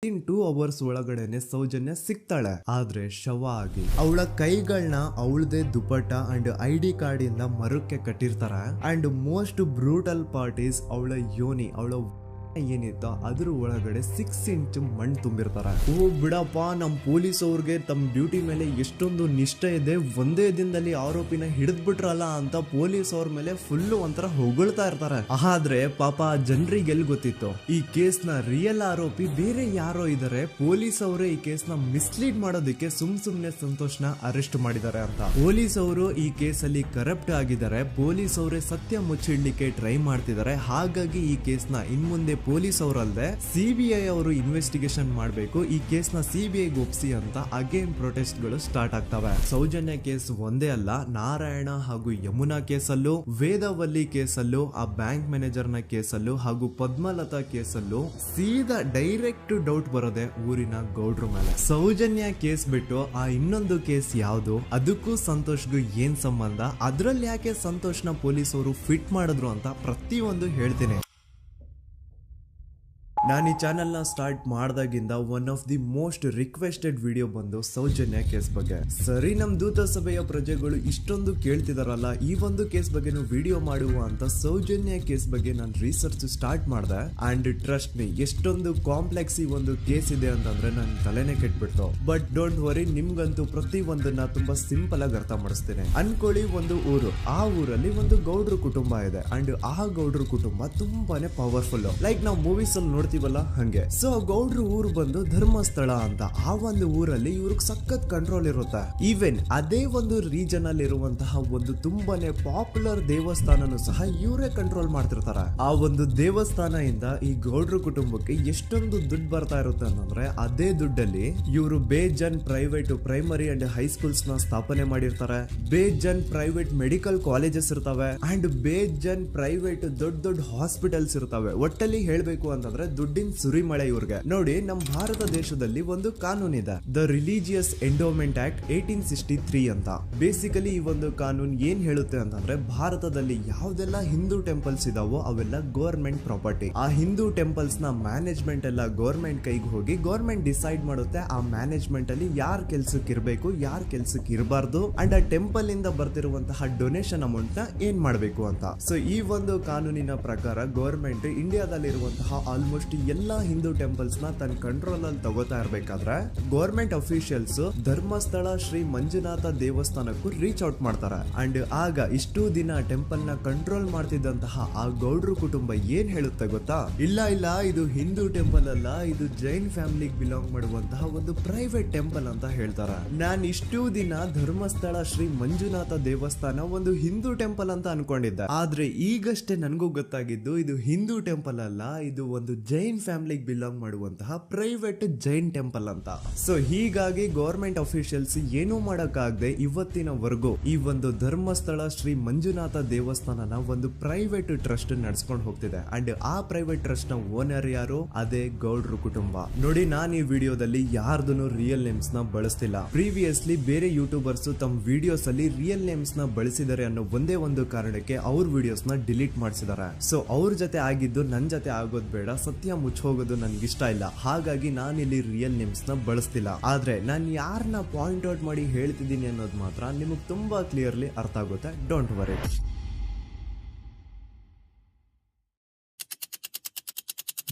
ಇನ್ 2 hours ಒಳಗಡೆನೆ ಸೌಜನ್ಯ ಸಿಗ್ತಾಳೆ, ಆದ್ರೆ ಶವ ಆಗಿ. ಅವಳ ಕೈಗಳನ್ನ ಅವಳದೇ ದುಪಟ್ಟ ಅಂಡ್ ID ಕಾರ್ಡ್ ಇಂದ ಮರಕ್ಕೆ ಕಟ್ಟಿರ್ತಾರೆ. And most brutal part is ಅವಳ ಯೋನಿ, ಅವಳ ಏನಿತ್ತ ಅದ್ರ ಒಳಗಡೆ 6 ಇಂಚ್ ಮಣ್ಣು ತುಂಬಿರ್ತಾರೆ. ಓ ಬಿಡಪ್ಪ, ನಮ್ ಪೊಲೀಸ್ ಅವ್ರಿಗೆ ತಮ್ಮ ಡ್ಯೂಟಿ ಮೇಲೆ ಎಷ್ಟೊಂದು ನಿಷ್ಠೆ ಇದೆ, ಒಂದೇ ದಿನದಲ್ಲಿ ಆರೋಪಿನ ಹಿಡಿದ್ಬಿಟ್ರಲ್ಲ ಅಂತ ಪೊಲೀಸ್ ಅವ್ರ ಮೇಲೆ ಫುಲ್ ಒಂಥರ ಹೊಗಳ್ತಾ ಇರ್ತಾರೆ. ಆದ್ರೆ ಪಾಪ ಜನರಿಗೆ ಎಲ್ಲಿ ಗೊತ್ತಿತ್ತು ಈ ಕೇಸ್ ನ ರಿಯಲ್ ಆರೋಪಿ ಬೇರೆ ಯಾರೋ ಇದಾರೆ, ಪೊಲೀಸ್ ಅವರೇ ಈ ಕೇಸ್ ನ ಮಿಸ್ಲೀಡ್ ಮಾಡೋದಕ್ಕೆ ಸುಮ್ನೆ ಸಂತೋಷ್ನ ಅರೆಸ್ಟ್ ಮಾಡಿದ್ದಾರೆ ಅಂತ. ಪೊಲೀಸ್ ಅವರು ಈ ಕೇಸ್ ಅಲ್ಲಿ ಕರಪ್ಟ್ ಆಗಿದ್ದಾರೆ, ಪೊಲೀಸ್ ಅವರೇ ಸತ್ಯ ಮುಚ್ಚಿಡ್ಲಿಕ್ಕೆ ಟ್ರೈ ಮಾಡ್ತಿದ್ದಾರೆ. ಹಾಗಾಗಿ ಈ ಕೇಸ್ ನ ಇನ್ಮುಂದೆ ಪೊಲೀಸ್ ಅವರಲ್ಲದೆ CBI ಅವರು ಇನ್ವೆಸ್ಟಿಗೇಷನ್ ಮಾಡಬೇಕು, ಈ ಕೇಸ್ ನ CBI ಒಪ್ಸಿ ಅಂತ ಅಗೇನ್ ಪ್ರೊಟೆಸ್ಟ್ ಗಳು ಸ್ಟಾರ್ಟ್ ಆಗ್ತವೆ. ಸೌಜನ್ಯ ಕೇಸ್ ಒಂದೇ ಅಲ್ಲ, ನಾರಾಯಣ ಹಾಗೂ ಯಮುನಾ ಕೇಸಲ್ಲೂ, ವೇದವಲ್ಲಿ ಕೇಸಲ್ಲೂ, ಆ ಬ್ಯಾಂಕ್ ಮ್ಯಾನೇಜರ್ ನ ಕೇಸಲ್ಲೂ ಹಾಗೂ ಪದ್ಮಲತಾ ಕೇಸಲ್ಲೂ ಸೀದಾ ಡೈರೆಕ್ಟ್ ಡೌಟ್ ಬರೋದೆ ಊರಿನ ಗೌಡ್ರ ಮೇಲೆ. ಸೌಜನ್ಯ ಕೇಸ್ ಬಿಟ್ಟು ಆ ಇನ್ನೊಂದು ಕೇಸ್ ಯಾವುದು, ಅದಕ್ಕೂ ಸಂತೋಷ್ಗೂ ಏನ್ ಸಂಬಂಧ, ಅದ್ರಲ್ಲಿ ಯಾಕೆ ಸಂತೋಷ್ನ ಪೊಲೀಸ್ ಅವರು ಫಿಟ್ ಮಾಡಿದ್ರು ಅಂತ ಪ್ರತಿಯೊಂದು ಹೇಳ್ತೀನಿ. ನಾನು ಈ ಚಾನೆಲ್ ನ ಸ್ಟಾರ್ಟ್ ಮಾಡಿದಾಗಿಂದ one of the most requested video ಬಂದು ಸೌಜನ್ಯ ಕೇಸ್ ಬಗ್ಗೆ. ಸರಿ, ನಮ್ ದೂತ ಸಭೆಯ ಪ್ರಜೆಗಳು ಇಷ್ಟೊಂದು ಕೇಳ್ತಿದಾರಲ್ಲ, ಈ ಒಂದು ಕೇಸ್ ಬಗ್ಗೆನು ವಿಡಿಯೋ ಮಾಡುವ ಅಂತ ಸೌಜನ್ಯ ಕೇಸ್ ಬಗ್ಗೆ ನಾನು ರಿಸರ್ಚ್ ಸ್ಟಾರ್ಟ್ ಮಾಡಿದೆ. ಅಂಡ್ ಟ್ರಸ್ಟ್ ಮೀ, ಎಷ್ಟೊಂದು ಕಾಂಪ್ಲೆಕ್ಸ್ ಈ ಒಂದು ಕೇಸ್ ಇದೆ ಅಂತಂದ್ರೆ ನನ್ ತಲೆನೇ ಕೆಟ್ಬಿಡ್ತು. ಬಟ್ ಡೋಂಟ್ ವರಿ, ನಿಮ್ಗಂತೂ ಪ್ರತಿ ಒಂದನ್ನ ತುಂಬಾ ಸಿಂಪಲ್ ಆಗಿ ಅರ್ಥ ಮಾಡಿಸ್ತೇನೆ. ಅನ್ಕೊಳ್ಳಿ, ಒಂದು ಊರು, ಆ ಊರಲ್ಲಿ ಒಂದು ಗೌಡ್ರ ಕುಟುಂಬ ಇದೆ. ಅಂಡ್ ಆ ಗೌಡ್ರ ಕುಟುಂಬ ತುಂಬಾನೇ ಪವರ್ಫುಲ್, ಲೈಕ್ ನಾವು ಮೂವೀಸ್ ಅಲ್ಲಿ ನೋಡ್ತೀವಿ ಹಂಗೆ. ಸೊ ಗೌಡ್ರ ಊರು ಬಂದು ಧರ್ಮಸ್ಥಳ ಅಂತ. ಆ ಒಂದು ಊರಲ್ಲಿ ಇವ್ರಿಗೆ ಸಖತ್ ಕಂಟ್ರೋಲ್ ಇರುತ್ತೆ. ಈವನ್ ಅದೇ ಒಂದು ರೀಜನ್ ಅಲ್ಲಿ ಇರುವಂತಹ ಒಂದು ತುಂಬಾನೇ ಪಾಪ್ಯುಲರ್ ದೇವಸ್ಥಾನನು ಸಹ ಇವರೇ ಕಂಟ್ರೋಲ್ ಮಾಡ್ತಿರ್ತಾರೆ. ಆ ಒಂದು ದೇವಸ್ಥಾನ ಇಂದ ಈ ಗೌಡ್ರ ಕುಟುಂಬಕ್ಕೆ ಎಷ್ಟೊಂದು ದುಡ್ಡು ಬರ್ತಾ ಇರುತ್ತೆ ಅಂತಂದ್ರೆ, ಅದೇ ದುಡ್ಡಲ್ಲಿ ಇವರು ಬೇಜನ್ ಪ್ರೈವೇಟ್ ಪ್ರೈಮರಿ ಅಂಡ್ ಹೈಸ್ಕೂಲ್ಸ್ ನ ಸ್ಥಾಪನೆ ಮಾಡಿರ್ತಾರೆ, ಬೇಜನ್ ಪ್ರೈವೇಟ್ ಮೆಡಿಕಲ್ ಕಾಲೇಜಸ್ ಇರ್ತವೆ, ಅಂಡ್ ಬೇಜನ್ ಪ್ರೈವೇಟ್ ದೊಡ್ಡ ಹಾಸ್ಪಿಟಲ್ಸ್ ಇರ್ತವೆ. ಒಟ್ಟಲ್ಲಿ ಹೇಳ್ಬೇಕು ಅಂತಂದ್ರೆ ದುಡ್ಡಿನ ಸುರಿಮಳೆ ಇವ್ರಿಗೆ. ನೋಡಿ, ನಮ್ಮ ಭಾರತ ದೇಶದಲ್ಲಿ ಒಂದು ಕಾನೂನು ಇದೆ, ದ ರಿಲಿಜಿಯಸ್ ಎಂಡೋಮೆಂಟ್ ಆಕ್ಟ್ 1863 ಅಂತ. ಬೇಸಿಕಲಿ ಈ ಒಂದು ಕಾನೂನು ಏನ್ ಹೇಳುತ್ತೆ ಅಂತಂದ್ರೆ, ಭಾರತದಲ್ಲಿ ಯಾವ್ದೆಲ್ಲ ಹಿಂದೂ ಟೆಂಪಲ್ಸ್ ಇದಾವೋ ಅವೆಲ್ಲ ಗವರ್ಮೆಂಟ್ ಪ್ರಾಪರ್ಟಿ. ಆ ಹಿಂದೂ ಟೆಂಪಲ್ಸ್ ನ ಮ್ಯಾನೇಜ್ಮೆಂಟ್ ಎಲ್ಲ ಗವರ್ಮೆಂಟ್ ಕೈಗೆ ಹೋಗಿ ಗವರ್ಮೆಂಟ್ ಡಿಸೈಡ್ ಮಾಡುತ್ತೆ ಆ ಮ್ಯಾನೇಜ್ಮೆಂಟ್ ಅಲ್ಲಿ ಯಾರ್ ಕೆಲ್ಸಕ್ಕೆ ಇರಬೇಕು, ಯಾರ್ ಕೆಲ್ಸಕ್ಕೆ ಇರಬಾರ್ದು, ಅಂಡ್ ಆ ಟೆಂಪಲ್ ಇಂದ ಬರ್ತಿರುವಂತಹ ಡೊನೇಷನ್ ಅಮೌಂಟ್ ನ ಏನ್ ಮಾಡ್ಬೇಕು ಅಂತ. ಸೊ ಈ ಒಂದು ಕಾನೂನಿನ ಪ್ರಕಾರ ಗವರ್ಮೆಂಟ್ ಇಂಡಿಯಾದಲ್ಲಿ ಇರುವಂತಹ ಆಲ್ಮೋಸ್ಟ್ ಎಲ್ಲಾ ಹಿಂದೂ ಟೆಂಪಲ್ಸ್ ನ ತನ್ನ ಕಂಟ್ರೋಲ್ ಅಲ್ಲಿ ತಗೋತಾ ಇರ್ಬೇಕಾದ್ರೆ ಗವರ್ಮೆಂಟ್ ಅಫಿಷಿಯಲ್ಸ್ ಧರ್ಮಸ್ಥಳ ಶ್ರೀ ಮಂಜುನಾಥ ದೇವಸ್ಥಾನಕ್ಕೂ ರೀಚ್ ಔಟ್ ಮಾಡ್ತಾರೆ. ಅಂಡ್ ಆಗ ಇಷ್ಟು ದಿನ ಟೆಂಪಲ್ ನ ಕಂಟ್ರೋಲ್ ಮಾಡ್ತಿದ್ದಂತಹ ಆ ಗೌಡ್ರ ಕುಟುಂಬ ಏನ್ ಹೇಳುತ್ತೆ ಗೊತ್ತಾ, ಇಲ್ಲ ಇದು ಹಿಂದೂ ಟೆಂಪಲ್ ಅಲ್ಲ, ಇದು ಜೈನ್ ಫ್ಯಾಮಿಲಿಗೆ ಬಿಲಾಂಗ್ ಮಾಡುವಂತಹ ಒಂದು ಪ್ರೈವೇಟ್ ಟೆಂಪಲ್ ಅಂತ ಹೇಳ್ತಾರೆ. ನಾನ್ ಇಷ್ಟು ದಿನ ಧರ್ಮಸ್ಥಳ ಶ್ರೀ ಮಂಜುನಾಥ ದೇವಸ್ಥಾನ ಒಂದು ಹಿಂದೂ ಟೆಂಪಲ್ ಅಂತ ಅನ್ಕೊಂಡಿದ್ದೆ, ಆದ್ರೆ ಈಗಷ್ಟೇ ನನಗೂ ಗೊತ್ತಾಗಿದ್ದು ಇದು ಹಿಂದೂ ಟೆಂಪಲ್ ಅಲ್ಲ, ಇದು ಒಂದು ಜೈನ್ ಫ್ಯಾಮಿಲಿಗೆ ಬಿಲಾಂಗ್ ಮಾಡುವಂತಹ ಪ್ರೈವೇಟ್ ಜೈನ್ ಟೆಂಪಲ್ ಅಂತ. ಸೊ ಹೀಗಾಗಿ ಗವರ್ಮೆಂಟ್ ಅಫಿಷಿಯಲ್ಸ್ ಏನೂ ಮಾಡಕ್ಕಾಗದೆ ಇವತ್ತಿನವರೆಗೂ ಈ ಒಂದು ಧರ್ಮಸ್ಥಳ ಶ್ರೀ ಮಂಜುನಾಥ ದೇವಸ್ಥಾನನ ಒಂದು ಪ್ರೈವೇಟ್ ಟ್ರಸ್ಟ್ ನಡೆಸ್ಕೊಂಡು ಹೋಗ್ತಿದೆ. ಅಂಡ್ ಆ ಪ್ರೈವೇಟ್ ಟ್ರಸ್ಟ್ ನ ಓನರ್ ಯಾರು, ಅದೇ ಗೌಡ್ರ ಕುಟುಂಬ. ನೋಡಿ, ನಾನು ಈ ವಿಡಿಯೋದಲ್ಲಿ ಯಾರ್ದು ರಿಯಲ್ ನೇಮ್ಸ್ ನ ಬಳಸ್ತಿಲ್ಲ. ಪ್ರೀವಿಯಸ್ಲಿ ಬೇರೆ ಯೂಟ್ಯೂಬರ್ಸ್ ತಮ್ಮ ವಿಡಿಯೋಸ್ ಅಲ್ಲಿ ರಿಯಲ್ ನೇಮ್ಸ್ ನ ಬಳಸಿದ್ದಾರೆ ಅನ್ನೋ ಒಂದೇ ಒಂದು ಕಾರಣಕ್ಕೆ ಅವ್ರ ವಿಡಿಯೋಸ್ ನ ಡಿಲೀಟ್ ಮಾಡಿಸಿದ್ದಾರೆ. ಸೊ ಅವ್ರ ಜೊತೆ ಆಗಿದ್ದು ನನ್ ಜೊತೆ ಆಗೋದ್ ಬೇಡ, ಸತ್ಯ ಮುಚ್ಚೋಗೋದು ನನ್ಗೆ ಇಷ್ಟ ಇಲ್ಲ. ಹಾಗಾಗಿ ನಾನಿಲ್ಲಿ ರಿಯಲ್ ನೇಮ್ಸ್ ನ ಬಳಸ್ತಿಲ್ಲ. ಆದ್ರೆ ನಾನು ಯಾರನ್ನ ಪಾಯಿಂಟ್ ಔಟ್ ಮಾಡಿ ಹೇಳ್ತಿದ್ದೀನಿ ಅನ್ನೋದು ಮಾತ್ರ ನಿಮಗೆ ತುಂಬಾ ಕ್ಲಿಯರ್ಲಿ ಅರ್ಥ ಆಗುತ್ತೆ. Don't worry.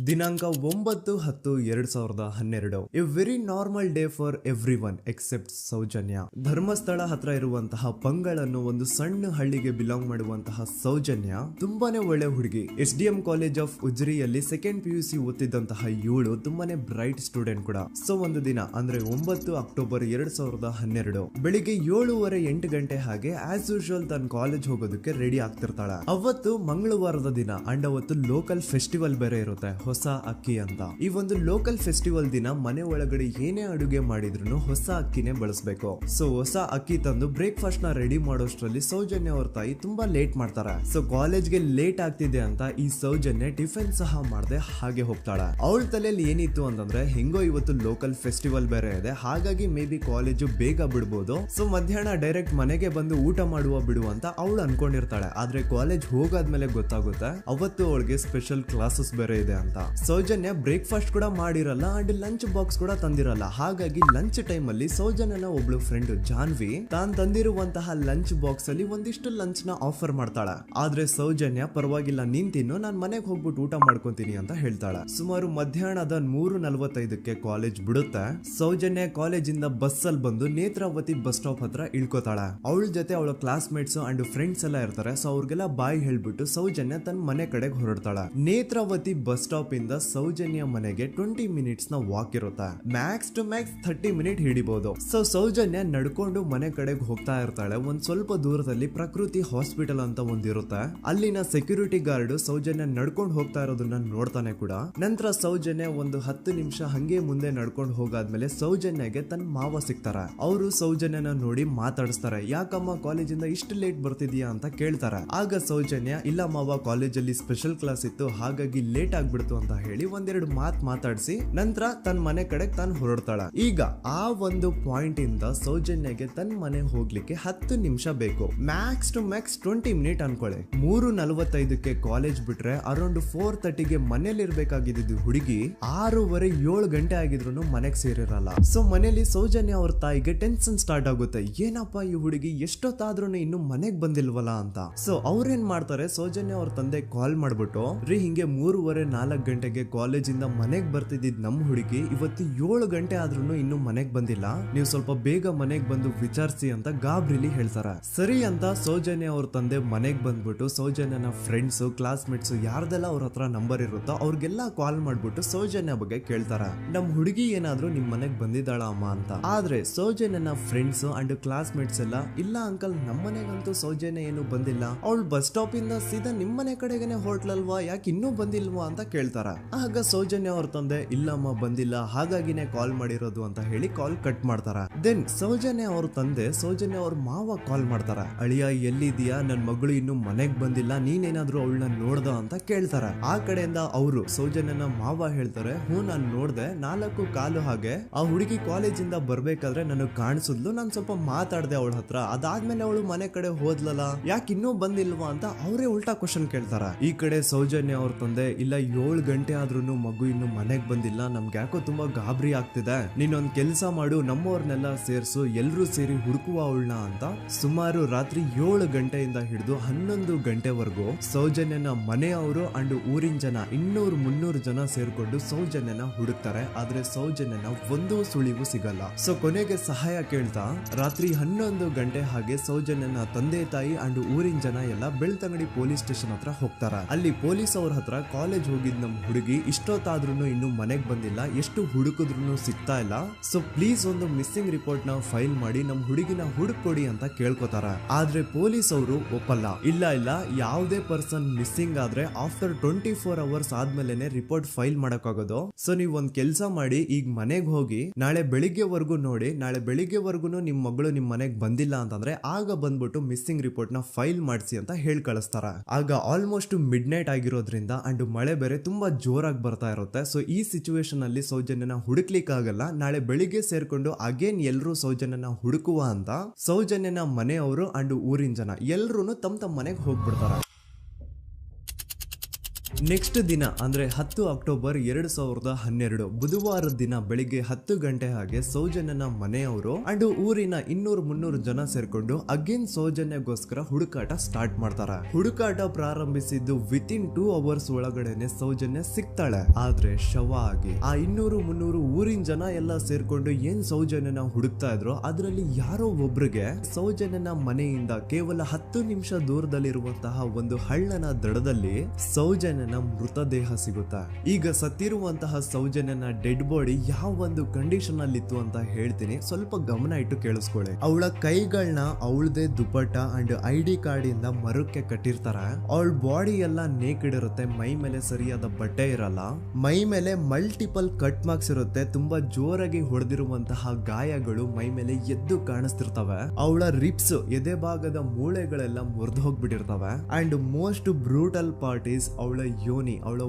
ದಿನಾಂಕ 9/10/2012. A very normal day for everyone except Soujanya. Dharmasthala ಹತ್ರ ಇರುವಂತಹ ಪಂಗಳ್ ಅನ್ನೋ ಒಂದು ಸಣ್ಣ ಹಳ್ಳಿಗೆ ಬಿಲಾಂಗ್ ಮಾಡುವಂತಹ ಸೌಜನ್ಯ ತುಂಬಾನೇ ಒಳ್ಳೆ ಹುಡುಗಿ. SDM ಕಾಲೇಜ್ ಆಫ್ ಉಜ್ರಿಯಲ್ಲಿ 2nd PUC ಓದ್ತಿದ್ದಂತಹ ಇವಳು ತುಂಬಾನೇ ಬ್ರೈಟ್ ಸ್ಟೂಡೆಂಟ್ ಕೂಡ. ಸೊ ಒಂದು ದಿನ ಅಂದ್ರೆ 9 ಅಕ್ಟೋಬರ್ 2012 ಬೆಳಿಗ್ಗೆ 7:30-8 ಗಂಟೆ ಹಾಗೆ ಆಸ್ ಯೂಶುವಲ್ ತನ್ನ ಕಾಲೇಜ್ ಹೋಗೋದಕ್ಕೆ ರೆಡಿ ಆಗ್ತಿರ್ತಾಳೆ. ಅವತ್ತು ಮಂಗಳವಾರದ ದಿನ ಅಂಡ್ ಅವತ್ತು ಲೋಕಲ್ ಫೆಸ್ಟಿವಲ್ ಬೇರೆ ಇರುತ್ತೆ, ಹೊಸ ಅಕ್ಕಿ ಅಂತ. ಈ ಒಂದು ಲೋಕಲ್ ಫೆಸ್ಟಿವಲ್ ದಿನ ಮನೆ ಒಳಗಡೆ ಏನೇ ಅಡುಗೆ ಮಾಡಿದ್ರು ಹೊಸ ಅಕ್ಕಿನೇ ಬಳಸಬೇಕು. ಸೊ ಹೊಸ ಅಕ್ಕಿ ತಂದು ಬ್ರೇಕ್ಫಾಸ್ಟ್ ನ ರೆಡಿ ಮಾಡೋಷ್ಟ್ರಲ್ಲಿ ಸೌಜನ್ಯ ಅವ್ರ ತಾಯಿ ತುಂಬಾ ಲೇಟ್ ಮಾಡ್ತಾರೆ. ಸೊ ಕಾಲೇಜ್ಗೆ ಲೇಟ್ ಆಗ್ತಿದೆ ಅಂತ ಈ ಸೌಜನ್ಯ ಟಿಫಿನ್ ಸಹ ಮಾಡದೆ ಹಾಗೆ ಹೋಗ್ತಾಳೆ. ಅವಳ ತಲೆಯಲ್ಲಿ ಏನಿತ್ತು ಅಂತಂದ್ರೆ, ಹೆಂಗೋ ಇವತ್ತು ಲೋಕಲ್ ಫೆಸ್ಟಿವಲ್ ಬೇರೆ ಇದೆ, ಹಾಗಾಗಿ ಮೇ ಬಿ ಕಾಲೇಜು ಬೇಗ ಬಿಡ್ಬೋದು, ಸೊ ಮಧ್ಯಾಹ್ನ ಡೈರೆಕ್ಟ್ ಮನೆಗೆ ಬಂದು ಊಟ ಮಾಡುವ ಬಿಡು ಅಂತ ಅವಳು ಅನ್ಕೊಂಡಿರ್ತಾಳೆ. ಆದ್ರೆ ಕಾಲೇಜ್ ಹೋಗಾದ್ಮೇಲೆ ಗೊತ್ತಾಗುತ್ತೆ ಅವತ್ತು ಅವಳಿಗೆ ಸ್ಪೆಷಲ್ ಕ್ಲಾಸಸ್ ಬೇರೆ ಇದೆ ಅಂತ. ಸೌಜನ್ಯ ಬ್ರೇಕ್ಫಾಸ್ಟ್ ಕೂಡ ಮಾಡಿರಲ್ಲ ಅಂಡ್ ಲಂಚ್ ಬಾಕ್ಸ್ ಕೂಡ ತಂದಿರಲ್ಲ. ಹಾಗಾಗಿ ಲಂಚ್ ಟೈಮ್ ಅಲ್ಲಿ ಸೌಜನ್ಯನ ಒಬ್ಳು ಫ್ರೆಂಡ್ ಜಾನ್ವಿ ತಾನ್ ತಂದಿರುವಂತಹ ಲಂಚ್ ಬಾಕ್ಸ್ ಅಲ್ಲಿ ಒಂದಿಷ್ಟು ಲಂಚ್ ನ ಆಫರ್ ಮಾಡ್ತಾಳ. ಆದ್ರೆ ಸೌಜನ್ಯ ಪರವಾಗಿಲ್ಲ ನೀನ್ ತಿನ್ನು, ನಾನ್ ಮನೆಗೆ ಹೋಗ್ಬಿಟ್ಟು ಊಟ ಮಾಡ್ಕೊಂತೀನಿ ಅಂತ ಹೇಳ್ತಾಳ. ಸುಮಾರು ಮಧ್ಯಾಹ್ನದ 3:45ಕ್ಕೆ ಕಾಲೇಜ್ ಬಿಡುತ್ತೆ. ಸೌಜನ್ಯ ಕಾಲೇಜ್ ಇಂದ ಬಸ್ ಅಲ್ಲಿ ಬಂದು ನೇತ್ರಾವತಿ ಬಸ್ ಸ್ಟಾಪ್ ಹತ್ರ ಇಳ್ಕೋತಾಳ. ಅವಳ ಜೊತೆ ಅವಳ ಕ್ಲಾಸ್ ಮೇಟ್ಸ್ ಅಂಡ್ ಫ್ರೆಂಡ್ಸ್ ಎಲ್ಲ ಇರ್ತಾರೆ. ಸೊ ಅವ್ರಿಗೆಲ್ಲ ಬಾಯ್ ಹೇಳ್ಬಿಟ್ಟು ಸೌಜನ್ಯ ತನ್ನ ಮನೆ ಕಡೆಗೆ ಹೊರಡ್ತಾಳ. ನೇತ್ರಾವತಿ ಬಸ್ ಸ್ಟಾಪ್ ಇಂದ ಸೌಜನ್ಯ ಮನೆಗೆ 20 ಮಿನಿಟ್ಸ್ ನ ವಾಕ್ ಇರುತ್ತೆ. ಮ್ಯಾಕ್ಸ್ ಟು ಮ್ಯಾಕ್ಸ್ 30 ಮಿನಿಟ್ ಹಿಡಿಬಹುದು. ಸೊ ಸೌಜನ್ಯ ನಡ್ಕೊಂಡು ಮನೆ ಕಡೆಗೆ ಹೋಗ್ತಾ ಇರ್ತಾಳೆ. ಒಂದ್ ಸ್ವಲ್ಪ ದೂರದಲ್ಲಿ ಪ್ರಕೃತಿ ಹಾಸ್ಪಿಟಲ್ ಅಂತ ಒಂದಿರುತ್ತೆ. ಅಲ್ಲಿನ ಸೆಕ್ಯೂರಿಟಿ ಗಾರ್ಡ್ ಸೌಜನ್ಯ ನಡ್ಕೊಂಡು ಹೋಗ್ತಾ ಇರೋದನ್ನ ನೋಡ್ತಾನೆ ಕೂಡ. ನಂತರ ಸೌಜನ್ಯ ಒಂದು 10 ನಿಮಿಷ ಹಂಗೆ ಮುಂದೆ ನಡ್ಕೊಂಡು ಹೋಗಾದ್ಮೇಲೆ ಸೌಜನ್ಯಗೆ ತನ್ನ ಮಾವ ಸಿಗ್ತಾರ. ಅವರು ಸೌಜನ್ಯನ ನೋಡಿ ಮಾತಾಡಿಸ್ತಾರೆ. ಯಾಕಮ್ಮ ಕಾಲೇಜಿಂದ ಇಷ್ಟು ಲೇಟ್ ಬರ್ತಿದ್ಯಾ ಅಂತ ಕೇಳ್ತಾರ. ಆಗ ಸೌಜನ್ಯ ಇಲ್ಲ ಮಾವ, ಕಾಲೇಜಲ್ಲಿ ಸ್ಪೆಷಲ್ ಕ್ಲಾಸ್ ಇತ್ತು ಹಾಗಾಗಿ ಲೇಟ್ ಆಗ್ಬಿಡ್ತು ಅಂತ ಹೇಳಿ ಒಂದೆರಡು ಮಾತಾಡಿಸಿ ನಂತರ ತನ್ನ ಮನೆ ಕಡೆ ತಾನು ಹೊರಡ್ತಾಳ. ಈಗ ಆ ಒಂದು ಪಾಯಿಂಟ್ ಇಂದ ಸೌಜನ್ಯಗೆ ತನ್ನ ಮನೆ ಹೋಗ್ಲಿಕ್ಕೆ 10 ನಿಮಿಷ ಬೇಕು. ಮ್ಯಾಕ್ಸ್ ಟು ಮ್ಯಾಕ್ಸ್ 20 ಮಿನಿಟ್ ಅನ್ಕೊಳ್ಳಿ. 3:45ಕ್ಕೆ ಕಾಲೇಜ್ ಬಿಟ್ರೆ ಅರೌಂಡ್ 4:30ಗೆ ಮನೇಲಿ ಇರ್ಬೇಕಾಗಿದ್ದು ಹುಡುಗಿ 6:30-7 ಗಂಟೆ ಆಗಿದ್ರು ಮನೆಗೆ ಸೇರಿರಲ್ಲ. ಸೊ ಮನೇಲಿ ಸೌಜನ್ಯ ಅವ್ರ ತಾಯಿಗೆ ಟೆನ್ಷನ್ ಸ್ಟಾರ್ಟ್ ಆಗುತ್ತೆ. ಏನಪ್ಪ ಈ ಹುಡುಗಿ ಎಷ್ಟೊತ್ತಾದ್ರೂ ಇನ್ನು ಮನೆಗ್ ಬಂದಿಲ್ವಲ್ಲ ಅಂತ. ಸೊ ಅವ್ರೇನ್ ಮಾಡ್ತಾರೆ, ಸೌಜನ್ಯ ಅವ್ರ ತಂದೆ ಕಾಲ್ ಮಾಡ್ಬಿಟ್ಟು ರೀ ಹಿಂಗೆ 3:30-4 ಗಂಟೆಗೆ ಕಾಲೇಜ್ ಇಂದ ಮನೆಗ್ ಬರ್ತಿದ್ದಿದ್ ನಮ್ ಹುಡುಗಿ ಇವತ್ತು 7 ಗಂಟೆ ಆದ್ರೂ ಇನ್ನು ಮನೆಗ್ ಬಂದಿಲ್ಲ, ನೀವು ಸ್ವಲ್ಪ ಬೇಗ ಮನೆಗ್ ಬಂದು ವಿಚಾರಿಸಿ ಅಂತ ಗಾಬ್ರಿಲಿ ಹೇಳ್ತಾರ. ಸರಿ ಅಂತ ಸೌಜನ್ಯ ಅವ್ರ ತಂದೆ ಮನೆಗ್ ಬಂದ್ಬಿಟ್ಟು ಸೌಜನ್ಯನ ಫ್ರೆಂಡ್ಸ್ ಕ್ಲಾಸ್ ಮೇಟ್ಸ್ ಯಾರ್ದೆಲ್ಲ ಅವ್ರ ಹತ್ರ ನಂಬರ್ ಇರುತ್ತೋ ಅವ್ರಿಗೆಲ್ಲ ಕಾಲ್ ಮಾಡ್ಬಿಟ್ಟು ಸೌಜನ್ಯ ಬಗ್ಗೆ ಕೇಳ್ತಾರ. ನಮ್ ಹುಡುಗಿ ಏನಾದ್ರೂ ನಿಮ್ ಮನೆಗ್ ಬಂದಿದ್ದಾಳ ಅಮ್ಮ ಅಂತ. ಆದ್ರೆ ಸೌಜನ್ಯನ ಫ್ರೆಂಡ್ಸ್ ಅಂಡ್ ಕ್ಲಾಸ್ ಮೇಟ್ಸ್ ಎಲ್ಲ ಇಲ್ಲ ಅಂಕಲ್ ನಮ್ ಮನೆಗಂತೂ ಸೌಜನ್ಯ ಏನು ಬಂದಿಲ್ಲ, ಅವಳು ಬಸ್ ಸ್ಟಾಪ್ ಇಂದ ಸೀದಾ ನಿಮ್ ಮನೆ ಕಡೆಗೇನೆ ಹೊರಟ್ಲಲ್ವಾ, ಯಾಕೆ ಇನ್ನೂ ಬಂದಿಲ್ವಾ ಅಂತ ಕೇಳ್ತಾರ. ಆಗ ಸೌಜನ್ಯ ಅವ್ರ ತಂದೆ ಇಲ್ಲಮ್ಮ ಬಂದಿಲ್ಲ ಹಾಗಾಗಿನೇ ಕಾಲ್ ಮಾಡಿರೋದು ಅಂತ ಹೇಳಿ ಕಾಲ್ ಕಟ್ ಮಾಡ್ತಾರ. ದೆನ್ ಸೌಜನ್ಯ ಅವ್ರ ತಂದೆ ಸೌಜನ್ಯ ಅವ್ರ ಮಾವ ಕಾಲ್ ಮಾಡ್ತಾರ. ಅಳಿಯ ಎಲ್ಲಿದ್ಯಾ, ನನ್ ಮಗಳು ಇನ್ನು ಮನೆಗ್ ಬಂದಿಲ್ಲ, ನೀನೇನಾದ್ರೂ ಅವಳನ್ನ ನೋಡ್ದ ಅಂತ ಕೇಳ್ತಾರ. ಆ ಕಡೆಯಿಂದ ಅವರು ಸೌಜನ್ಯನ ಮಾವ ಹೇಳ್ತಾರೆ, ನಾನ್ ನೋಡ್ದೆ 4:15 ಹಾಗೆ ಆ ಹುಡುಗಿ ಕಾಲೇಜಿಂದ ಬರ್ಬೇಕಾದ್ರೆ ನನಗ್ ಕಾಣಿಸಿದ್ಲು, ನಾನ್ ಸ್ವಲ್ಪ ಮಾತಾಡ್ದೆ ಅವಳ ಹತ್ರ, ಅದಾದ್ಮೇಲೆ ಅವಳು ಮನೆ ಕಡೆ ಹೋದ್ಲಲ್ಲ, ಯಾಕೆ ಇನ್ನೂ ಬಂದಿಲ್ವಾ ಅಂತ ಅವರೇ ಉಲ್ಟಾ ಕ್ವಶನ್ ಕೇಳ್ತಾರ. ಈ ಕಡೆ ಸೌಜನ್ಯ ಅವ್ರ ತಂದೆ ಇಲ್ಲ 7 ಗಂಟೆ ಆದ್ರೂ ಮಗು ಇನ್ನು ಮನೆಗ್ ಬಂದಿಲ್ಲ, ನಮ್ಗೆ ಯಾಕೋ ತುಂಬಾ ಗಾಬರಿ ಆಗ್ತಿದೆ, ನೀನೊಂದ್ ಕೆಲ್ಸ ಮಾಡು ನಮ್ಮವ್ರನ್ನೆಲ್ಲ ಸೇರ್ಸು ಎಲ್ರೂ ಸೇರಿ ಹುಡುಕುವ ಅವಳನ್ನ ಅಂತ ಸುಮಾರು ರಾತ್ರಿ 7 ಗಂಟೆಯಿಂದ ಹಿಡಿದು 11 ಗಂಟೆವರೆಗೂ ಸೌಜನ್ಯನ ಮನೆಯವರು ಅಂಡ್ ಊರಿನ ಜನ 200-300 ಜನ ಸೇರ್ಕೊಂಡು ಸೌಜನ್ಯನ ಹುಡುಕ್ತಾರೆ. ಆದ್ರೆ ಸೌಜನ್ಯನ ಒಂದು ಸುಳಿವು ಸಿಗಲ್ಲ. ಸೊ ಕೊನೆಗೆ ಸಹಾಯ ಕೇಳ್ತಾ ರಾತ್ರಿ 11 ಗಂಟೆ ಹಾಗೆ ಸೌಜನ್ಯನ ತಂದೆ ತಾಯಿ ಅಂಡ್ ಊರಿನ ಜನ ಎಲ್ಲ ಬೆಳ್ತಂಗಡಿ ಪೊಲೀಸ್ ಸ್ಟೇಷನ್ ಹತ್ರ ಹೋಗ್ತಾರ. ಅಲ್ಲಿ ಪೊಲೀಸ್ ಅವ್ರ ಹತ್ರ ಕಾಲೇಜ್ ಹೋಗಿದ್ ನಮ್ ಹುಡುಗಿ ಇಷ್ಟೊತ್ತಾದ್ರೂ ಇನ್ನು ಮನೆಗ್ ಬಂದಿಲ್ಲ, ಎಷ್ಟು ಹುಡುಕಿದ್ರು ಸಿಗ್ತಾ ಇಲ್ಲ, ಸೊ ಪ್ಲೀಸ್ ಒಂದು ಮಿಸ್ಸಿಂಗ್ ರಿಪೋರ್ಟ್ ನ ಫೈಲ್ ಮಾಡಿ ನಮ್ ಹುಡುಗಿನ ಹುಡುಕೊಡಿ ಅಂತ ಕೇಳ್ಕೊತಾರ. ಆದ್ರೆ ಪೊಲೀಸ್ ಅವರು ಒಪ್ಪಲ್ಲ. ಇಲ್ಲ ಯಾವುದೇ ಪರ್ಸನ್ ಮಿಸ್ಸಿಂಗ್ ಆದ್ರೆ ಆಫ್ಟರ್ 24 ಅವರ್ಸ್ ಆದ್ಮೇಲೆ ರಿಪೋರ್ಟ್ ಫೈಲ್ ಮಾಡಕ್ಕಾಗೋದು. ಸೊ ನೀವ್ ಒಂದ್ ಕೆಲ್ಸ ಮಾಡಿ, ಈಗ ಮನೆಗ್ ಹೋಗಿ ನಾಳೆ ಬೆಳಿಗ್ಗೆವರೆಗೂ ನೋಡಿ, ನಾಳೆ ಬೆಳಿಗ್ಗೆವರೆಗೂ ನಿಮ್ ಮಗಳು ನಿಮ್ ಮನೆಗ್ ಬಂದಿಲ್ಲ ಅಂತಂದ್ರೆ ಆಗ ಬಂದ್ಬಿಟ್ಟು ಮಿಸ್ಸಿಂಗ್ ರಿಪೋರ್ಟ್ ನ ಫೈಲ್ ಮಾಡಿಸಿ ಅಂತ ಹೇಳಿ ಕಳಿಸ್ತಾರ. ಆಗ ಆಲ್ಮೋಸ್ಟ್ ಮಿಡ್ ನೈಟ್ ಆಗಿರೋದ್ರಿಂದ ಅಂಡ್ ಮಳೆ ಬೇರೆ ತುಂಬಾ ಜೋರಾಗಿ ಬರ್ತಾ ಇರುತ್ತೆ. ಸೊ ಈ ಸಿಚುವೇಶನ್ ಅಲ್ಲಿ ಸೌಜನ್ಯನ ಹುಡುಕ್ಲಿಕ್ಕೆ ಆಗಲ್ಲ. ನಾಳೆ ಬೆಳಿಗ್ಗೆ ಸೇರ್ಕೊಂಡು ಅಗೇನ್ ಎಲ್ರು ಸೌಜನ್ಯನ ಹುಡುಕುವ ಅಂತ ಸೌಜನ್ಯನ ಮನೆಯವರು ಅಂಡ್ ಊರಿನ ಜನ ಎಲ್ರು ತಮ್ಮ ಮನೆಗೆ ಹೋಗ್ಬಿಡ್ತಾರ. ನೆಕ್ಸ್ಟ್ ದಿನ ಅಂದ್ರೆ 10 ಅಕ್ಟೋಬರ್ 2012 ಬುಧವಾರದ ದಿನ ಬೆಳಿಗ್ಗೆ 10 ಗಂಟೆ ಹಾಗೆ ಸೌಜನ್ಯನ ಮನೆಯವರು ಅಂಡ್ ಊರಿನ 200-300 ಜನ ಸೇರ್ಕೊಂಡು ಅಗೇನ್ ಸೌಜನ್ಯಗೋಸ್ಕರ ಹುಡುಕಾಟ ಸ್ಟಾರ್ಟ್ ಮಾಡ್ತಾರ. ಹುಡುಕಾಟ ಪ್ರಾರಂಭಿಸಿದ್ದು ವಿತಿನ್ 2 ಅವರ್ಸ್ ಒಳಗಡೆನೆ ಸೌಜನ್ಯ ಸಿಗ್ತಾಳೆ. ಆದ್ರೆ ಶವ ಆಗಿ ಆ 200-300 ಊರಿನ ಜನ ಎಲ್ಲ ಸೇರ್ಕೊಂಡು ಏನ್ ಸೌಜನ್ಯನ ಹುಡುಕ್ತಾ ಇದ್ರು ಅದರಲ್ಲಿ ಯಾರೋ ಒಬ್ರಿಗೆ ಸೌಜನ್ಯನ ಮನೆಯಿಂದ ಕೇವಲ 10 ನಿಮಿಷ ದೂರದಲ್ಲಿರುವಂತಹ ಒಂದು ಹಳ್ಳನ ದಡದಲ್ಲಿ ಸೌಜನ್ಯನ ಮೃತದೇಹ ಸಿಗುತ್ತಾ. ಈಗ ಸತ್ತಿರುವಂತಹ ಸೌಜನ್ಯನ ಡೆಡ್ ಬಾಡಿ ಯಾವ ಒಂದು ಕಂಡೀಷನ್ ಅಲ್ಲಿ ಇತ್ತು ಅಂತ ಹೇಳ್ತೀನಿ, ಸ್ವಲ್ಪ ಗಮನ ಇಟ್ಟು ಕೇಳಿಸ್ಕೊಳ್ಳಿ. ಅವಳ ಕೈಗಳನ್ನ ಅವಳದೇ ದುಪ್ಪಟ್ಟ ಅಂಡ್ ID ಕಾರ್ಡ್ ಇಂದ ಮರಕ್ಕೆ ಕಟ್ಟಿರ್ತಾರ. ಅವಳ ಬಾಡಿ ಎಲ್ಲ ನೇಕಿಡ್ ಇರುತ್ತೆ, ಮೈ ಮೇಲೆ ಸರಿಯಾದ ಬಟ್ಟೆ ಇರಲ್ಲ, ಮೈ ಮೇಲೆ ಮಲ್ಟಿಪಲ್ ಕಟ್ ಮಾರ್ಕ್ಸ್ ಇರುತ್ತೆ, ತುಂಬಾ ಜೋರಾಗಿ ಹೊಡೆದಿರುವಂತಹ ಗಾಯಗಳು ಮೈ ಮೇಲೆ ಎದ್ದು ಕಾಣಿಸ್ತಿರ್ತವೆ. ಅವಳ ರಿಪ್ಸ್ ಎದೆ ಭಾಗದ ಮೂಳೆಗಳೆಲ್ಲ ಮುರಿದು ಹೋಗ್ಬಿಟ್ಟಿರ್ತವೆ. And most brutal part is ಅವಳ ಯೋನಿ, ಅವಳ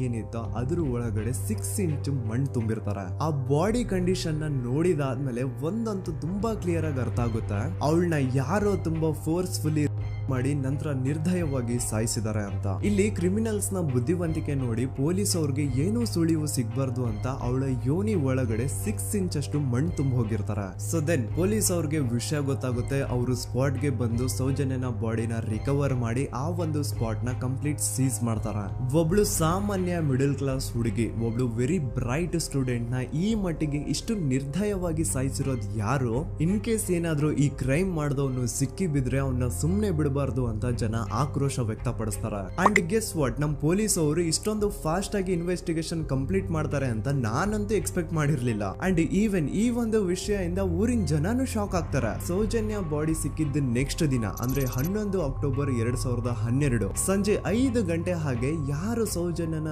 ಏನಿತ್ತು ಅದ್ರ ಒಳಗಡೆ 6 ಇಂಚ್ ಮಣ್ಣು ತುಂಬಿರ್ತಾರ. ಆ ಬಾಡಿ ಕಂಡೀಷನ್ ನ ನೋಡಿದಾದ್ಮೇಲೆ ಒಂದಂತೂ ತುಂಬಾ ಕ್ಲಿಯರ್ ಆಗಿ ಅರ್ಥ ಆಗುತ್ತೆ, ಅವಳನ್ನ ಯಾರೋ ತುಂಬಾ ಫೋರ್ಸ್ಫುಲಿ ಮಾಡಿ ನಂತರ ನಿರ್ದಯವಾಗಿ ಸಾಯಿಸಿದ್ದಾರೆ ಅಂತ. ಇಲ್ಲಿ ಕ್ರಿಮಿನಲ್ಸ್ ನ ಬುದ್ಧಿವಂತಿಕೆ ನೋಡಿ ಪೊಲೀಸ್ ಅವ್ರಿಗೆ ಏನೂ ಸುಳಿವು ಸಿಗ್ಬಾರ್ದು ಅಂತ ಅವಳ ಯೋನಿ ಒಳಗಡೆ 6 ಇಂಚ್ ಅಷ್ಟು ಮಣ್ಣು ತುಂಬ ಹೋಗಿರ್ತಾರೆ. ಸೊ ದೆನ್ ಪೊಲೀಸ್ ಅವ್ರಿಗೆ ವಿಷಯ ಗೊತ್ತಾಗುತ್ತೆ. ಅವರು ಸ್ಪಾಟ್ ಗೆ ಬಂದು ಸೌಜನ್ಯನ ಬಾಡಿನ ರಿಕವರ್ ಮಾಡಿ ಆ ಒಂದು ಸ್ಪಾಟ್ ನ ಕಂಪ್ಲೀಟ್ ಸೀಸ್ ಮಾಡ್ತಾರೆ. ಒಬ್ಳು ಸಾಮಾನ್ಯ ಮಿಡಲ್ ಕ್ಲಾಸ್ ಹುಡುಗಿ, ಒಬ್ಳು ವೆರಿ ಬ್ರೈಟ್ ಸ್ಟೂಡೆಂಟ್ ನ ಈ ಮಟ್ಟಿಗೆ ಇಷ್ಟು ನಿರ್ದಯವಾಗಿ ಸಾಯಿಸಿರೋದು ಯಾರು? ಇನ್ ಕೇಸ್ ಏನಾದ್ರೂ ಈ ಕ್ರೈಮ್ ಮಾಡಿದವನು ಸಿಕ್ಕಿ ಬಿದ್ರೆ ಅವನ್ನ ಸುಮ್ನೆ ಬಿಡಬಾರ್ದು ಅಂತ ಜನ ಆಕ್ರೋಶ ವ್ಯಕ್ತಪಡಿಸ್ತಾರೆ. ಅಂಡ್ ಗೆಸ್ ವಾಟ್, ನಮ್ ಪೊಲೀಸ್ ಅವರು ಇಷ್ಟೊಂದು ಫಾಸ್ಟ್ ಆಗಿ ಇನ್ವೆಸ್ಟಿಗೇಷನ್ ಕಂಪ್ಲೀಟ್ ಮಾಡ್ತಾರೆ ಅಂತ ನಾನಂತೂ ಎಕ್ಸ್ಪೆಕ್ಟ್ ಮಾಡಿರ್ಲಿಲ್ಲ. ಅಂಡ್ ಈವನ್ ಈ ಒಂದು ವಿಷಯದಿಂದ ಊರಿನ ಜನನು ಶಾಕ್ ಆಗ್ತಾರೆ. ಸೌಜನ್ಯ ಬಾಡಿ ಸಿಕ್ಕಿದ್ದು ನೆಕ್ಸ್ಟ್ ದಿನ ಅಂದ್ರೆ 11 ಅಕ್ಟೋಬರ್ 2012 ಸಂಜೆ 5 ಗಂಟೆ ಹಾಗೆ ಯಾರು ಸೌಜನ್ಯನ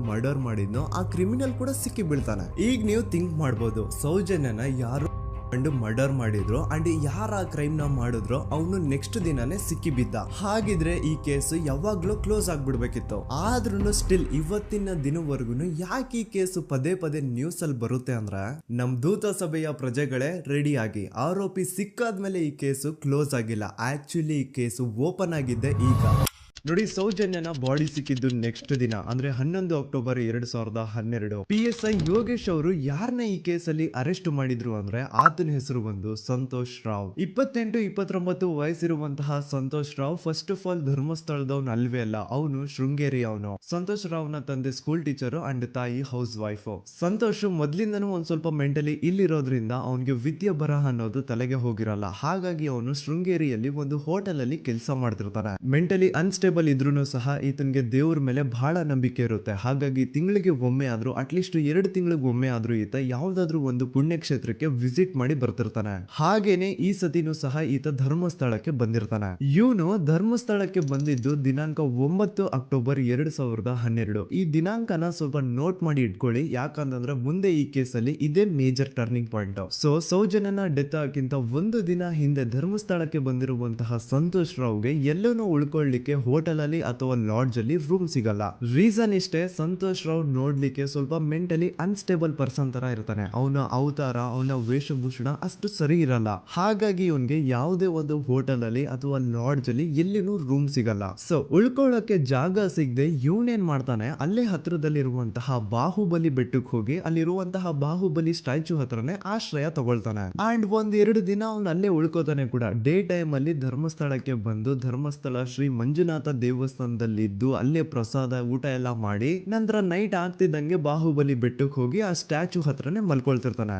ಮರ್ಡರ್ ಮಾಡಿದ್ನೋ ಆ ಕ್ರಿಮಿನಲ್ ಕೂಡ ಸಿಕ್ಕಿ ಬೀಳ್ತಾನೆ. ಈಗ ನೀವು ಥಿಂಕ್ ಮಾಡ್ಬೋದು, ಸೌಜನ್ಯನ ಯಾರು ಮರ್ಡರ್ ಮಾಡಿದ್ರು ಅಂಡ್ ಯಾರ ಕ್ರೈಮ್ ನ ಮಾಡಿದ್ರು ಅವನು ನೆಕ್ಸ್ಟ್ ದಿನಾನೇ ಸಿಕ್ಕಿ ಬಿದ್ದ. ಹಾಗಿದ್ರೆ ಈ ಕೇಸ್ ಯಾವಾಗ್ಲೂ ಕ್ಲೋಸ್ ಆಗ್ಬಿಡ್ಬೇಕಿತ್ತು. ಆದ್ರೂ ಸ್ಟಿಲ್ ಇವತ್ತಿನ ದಿನವರೆಗೂ ಯಾಕೆ ಈ ಕೇಸ್ ಪದೇ ಪದೇ ನ್ಯೂಸ್ ಅಲ್ಲಿ ಬರುತ್ತೆ ಅಂದ್ರೆ, ನಮ್ ದೂತ ಸಭೆಯ ಪ್ರಜೆಗಳೇ ರೆಡಿ ಆಗಿ, ಆರೋಪಿ ಸಿಕ್ಕಾದ್ಮೇಲೆ ಈ ಕೇಸು ಕ್ಲೋಸ್ ಆಗಿಲ್ಲ. ಆಕ್ಚುಲಿ ಈ ಕೇಸು ಓಪನ್ ಆಗಿದ್ದೆ ಈಗ. ನೋಡಿ, ಸೌಜನ್ಯನ ಬಾಡಿ ಸಿಕ್ಕಿದ್ದು ನೆಕ್ಸ್ಟ್ ದಿನ ಅಂದ್ರೆ 11 ಅಕ್ಟೋಬರ್ 2012. PSI ಯೋಗೇಶ್ ಅವರು ಯಾರನ್ನ ಈ ಕೇಸಲ್ಲಿ ಅರೆಸ್ಟ್ ಮಾಡಿದ್ರು ಅಂದ್ರೆ ಆತನ ಹೆಸರು ಬಂದು ಸಂತೋಷ್ ರಾವ್. 28-29 ವಯಸ್ಸಿರುವಂತಹ Santosh Rao first of all ಧರ್ಮಸ್ಥಳದವನು ಅಲ್ವೇ ಅಲ್ಲ, ಅವನು ಶೃಂಗೇರಿ ಅವನು. ಸಂತೋಷ್ ರಾವ್ ನ ತಂದೆ ಸ್ಕೂಲ್ ಟೀಚರ್ ಅಂಡ್ ತಾಯಿ ಹೌಸ್ ವೈಫ್. ಸಂತೋಷ್ ಮೊದ್ಲಿಂದನೂ ಒಂದ್ ಸ್ವಲ್ಪ ಮೆಂಟಲಿ ಇಲ್ಲಿರೋದ್ರಿಂದ ಅವನಿಗೆ ವಿದ್ಯೆ ಬರಹ ಅನ್ನೋದು ತಲೆಗೆ ಹೋಗಿರಲ್ಲ. ಹಾಗಾಗಿ ಅವನು ಶೃಂಗೇರಿಯಲ್ಲಿ ಒಂದು ಹೋಟೆಲ್ ಅಲ್ಲಿ ಕೆಲಸ ಮಾಡ್ತಿರ್ತಾನೆ. ಮೆಂಟಲಿ ಅನ್ಸ್ಟೇಬಲ್ ಇದ್ರೂ ಸಹ ಈತನಿಗೆ ದೇವ್ರ ಮೇಲೆ ಬಹಳ ನಂಬಿಕೆ ಇರುತ್ತೆ. ಹಾಗಾಗಿ ತಿಂಗಳಿಗೆ ಒಮ್ಮೆ ಆದ್ರೂ, ಅಟ್ಲೀಸ್ಟ್ 2 ತಿಂಗಳಿಗೆ ಒಮ್ಮೆ ಆದ್ರೂ ಈತ ಯಾವ್ದಾದ್ರು ಒಂದು ಪುಣ್ಯಕ್ಷೇತ್ರಕ್ಕೆ ವಿಸಿಟ್ ಮಾಡಿ ಬರ್ತಿರ್ತಾನೆ. ಹಾಗೇನೆ ಈ ಸತಿನೂ ಸಹ ಈತ ಧರ್ಮಸ್ಥಳಕ್ಕೆ ಬಂದಿರ್ತಾನೆ. ಇವನು ಧರ್ಮಸ್ಥಳಕ್ಕೆ ಬಂದಿದ್ದು ದಿನಾಂಕ 9 ಅಕ್ಟೋಬರ್ 2012. ಈ ದಿನಾಂಕನ ಸ್ವಲ್ಪ ನೋಟ್ ಮಾಡಿ ಇಟ್ಕೊಳ್ಳಿ, ಯಾಕಂತಂದ್ರೆ ಮುಂದೆ ಈ ಕೇಸಲ್ಲಿ ಇದೇ ಮೇಜರ್ ಟರ್ನಿಂಗ್ ಪಾಯಿಂಟ್. ಸೊ ಸೌಜನ್ಯನ ಡೆತ್ ಆಗಿಂತ ಒಂದು ದಿನ ಹಿಂದೆ ಧರ್ಮಸ್ಥಳಕ್ಕೆ ಬಂದಿರುವಂತಹ ಸಂತೋಷ್ ರಾವ್ಗೆ ಎಲ್ಲನೂ ಉಳ್ಕೊಳ್ಳಿಕ್ಕೆ ಹೋಟೆಲ್ ಅಲ್ಲಿ ಅಥವಾ ಲಾಡ್ಜ್ ಅಲ್ಲಿ ರೂಮ್ ಸಿಗಲ್ಲ. ರೀಸನ್ ಇಷ್ಟೇ, ಸಂತೋಷ್ ರಾವ್ ನೋಡ್ಲಿಕ್ಕೆ ಸ್ವಲ್ಪ ಮೆಂಟಲಿ ಅನ್ಸ್ಟೇಬಲ್ ಪರ್ಸನ್ ತರ ಇರ್ತಾನೆ. ಅವನ ಅವತಾರ, ಅವನ ವೇಷಭೂಷಣ ಅಷ್ಟು ಸರಿ ಇರಲ್ಲ. ಹಾಗಾಗಿ ಇವನ್ಗೆ ಯಾವುದೇ ಒಂದು ಹೋಟೆಲ್ ಅಲ್ಲಿ ಅಥವಾ ಲಾಡ್ಜ್ ಅಲ್ಲಿ ಎಲ್ಲಿನೂ ರೂಮ್ ಸಿಗಲ್ಲ. ಸೊ ಉಳ್ಕೊಳ್ಳೋಕೆ ಜಾಗ ಸಿಗದೆ ಇವನೇನ್ ಮಾಡ್ತಾನೆ, ಅಲ್ಲೇ ಹತ್ರದಲ್ಲಿರುವಂತಹ ಬಾಹುಬಲಿ ಬೆಟ್ಟಕ್ಕೆ ಹೋಗಿ ಅಲ್ಲಿರುವಂತಹ ಬಾಹುಬಲಿ ಸ್ಟ್ಯಾಚ್ಯೂ ಹತ್ರನೇ ಆಶ್ರಯ ತಗೊಳ್ತಾನೆ. ಅಂಡ್ 1-2 ದಿನ ಅವನು ಅಲ್ಲೇ ಉಳ್ಕೋತಾನೆ ಕೂಡ. ಡೇ ಟೈಮ್ ಅಲ್ಲಿ ಧರ್ಮಸ್ಥಳಕ್ಕೆ ಬಂದು ಧರ್ಮಸ್ಥಳ ಶ್ರೀ ಮಂಜುನಾಥ ದೇವಸ್ಥಾನದಲ್ಲಿ ಇದ್ದು ಅಲ್ಲೇ ಪ್ರಸಾದ ಊಟ ಎಲ್ಲ ಮಾಡಿ ನಂತರ ನೈಟ್ ಆಗ್ತಿದ್ದಂಗೆ ಬಾಹುಬಲಿ ಬೆಟ್ಟಕ್ಕೆ ಹೋಗಿ ಆ ಸ್ಟ್ಯಾಚ್ಯೂ ಹತ್ರನೇ ಮಲ್ಕೊಳ್ತಿರ್ತಾನೆ.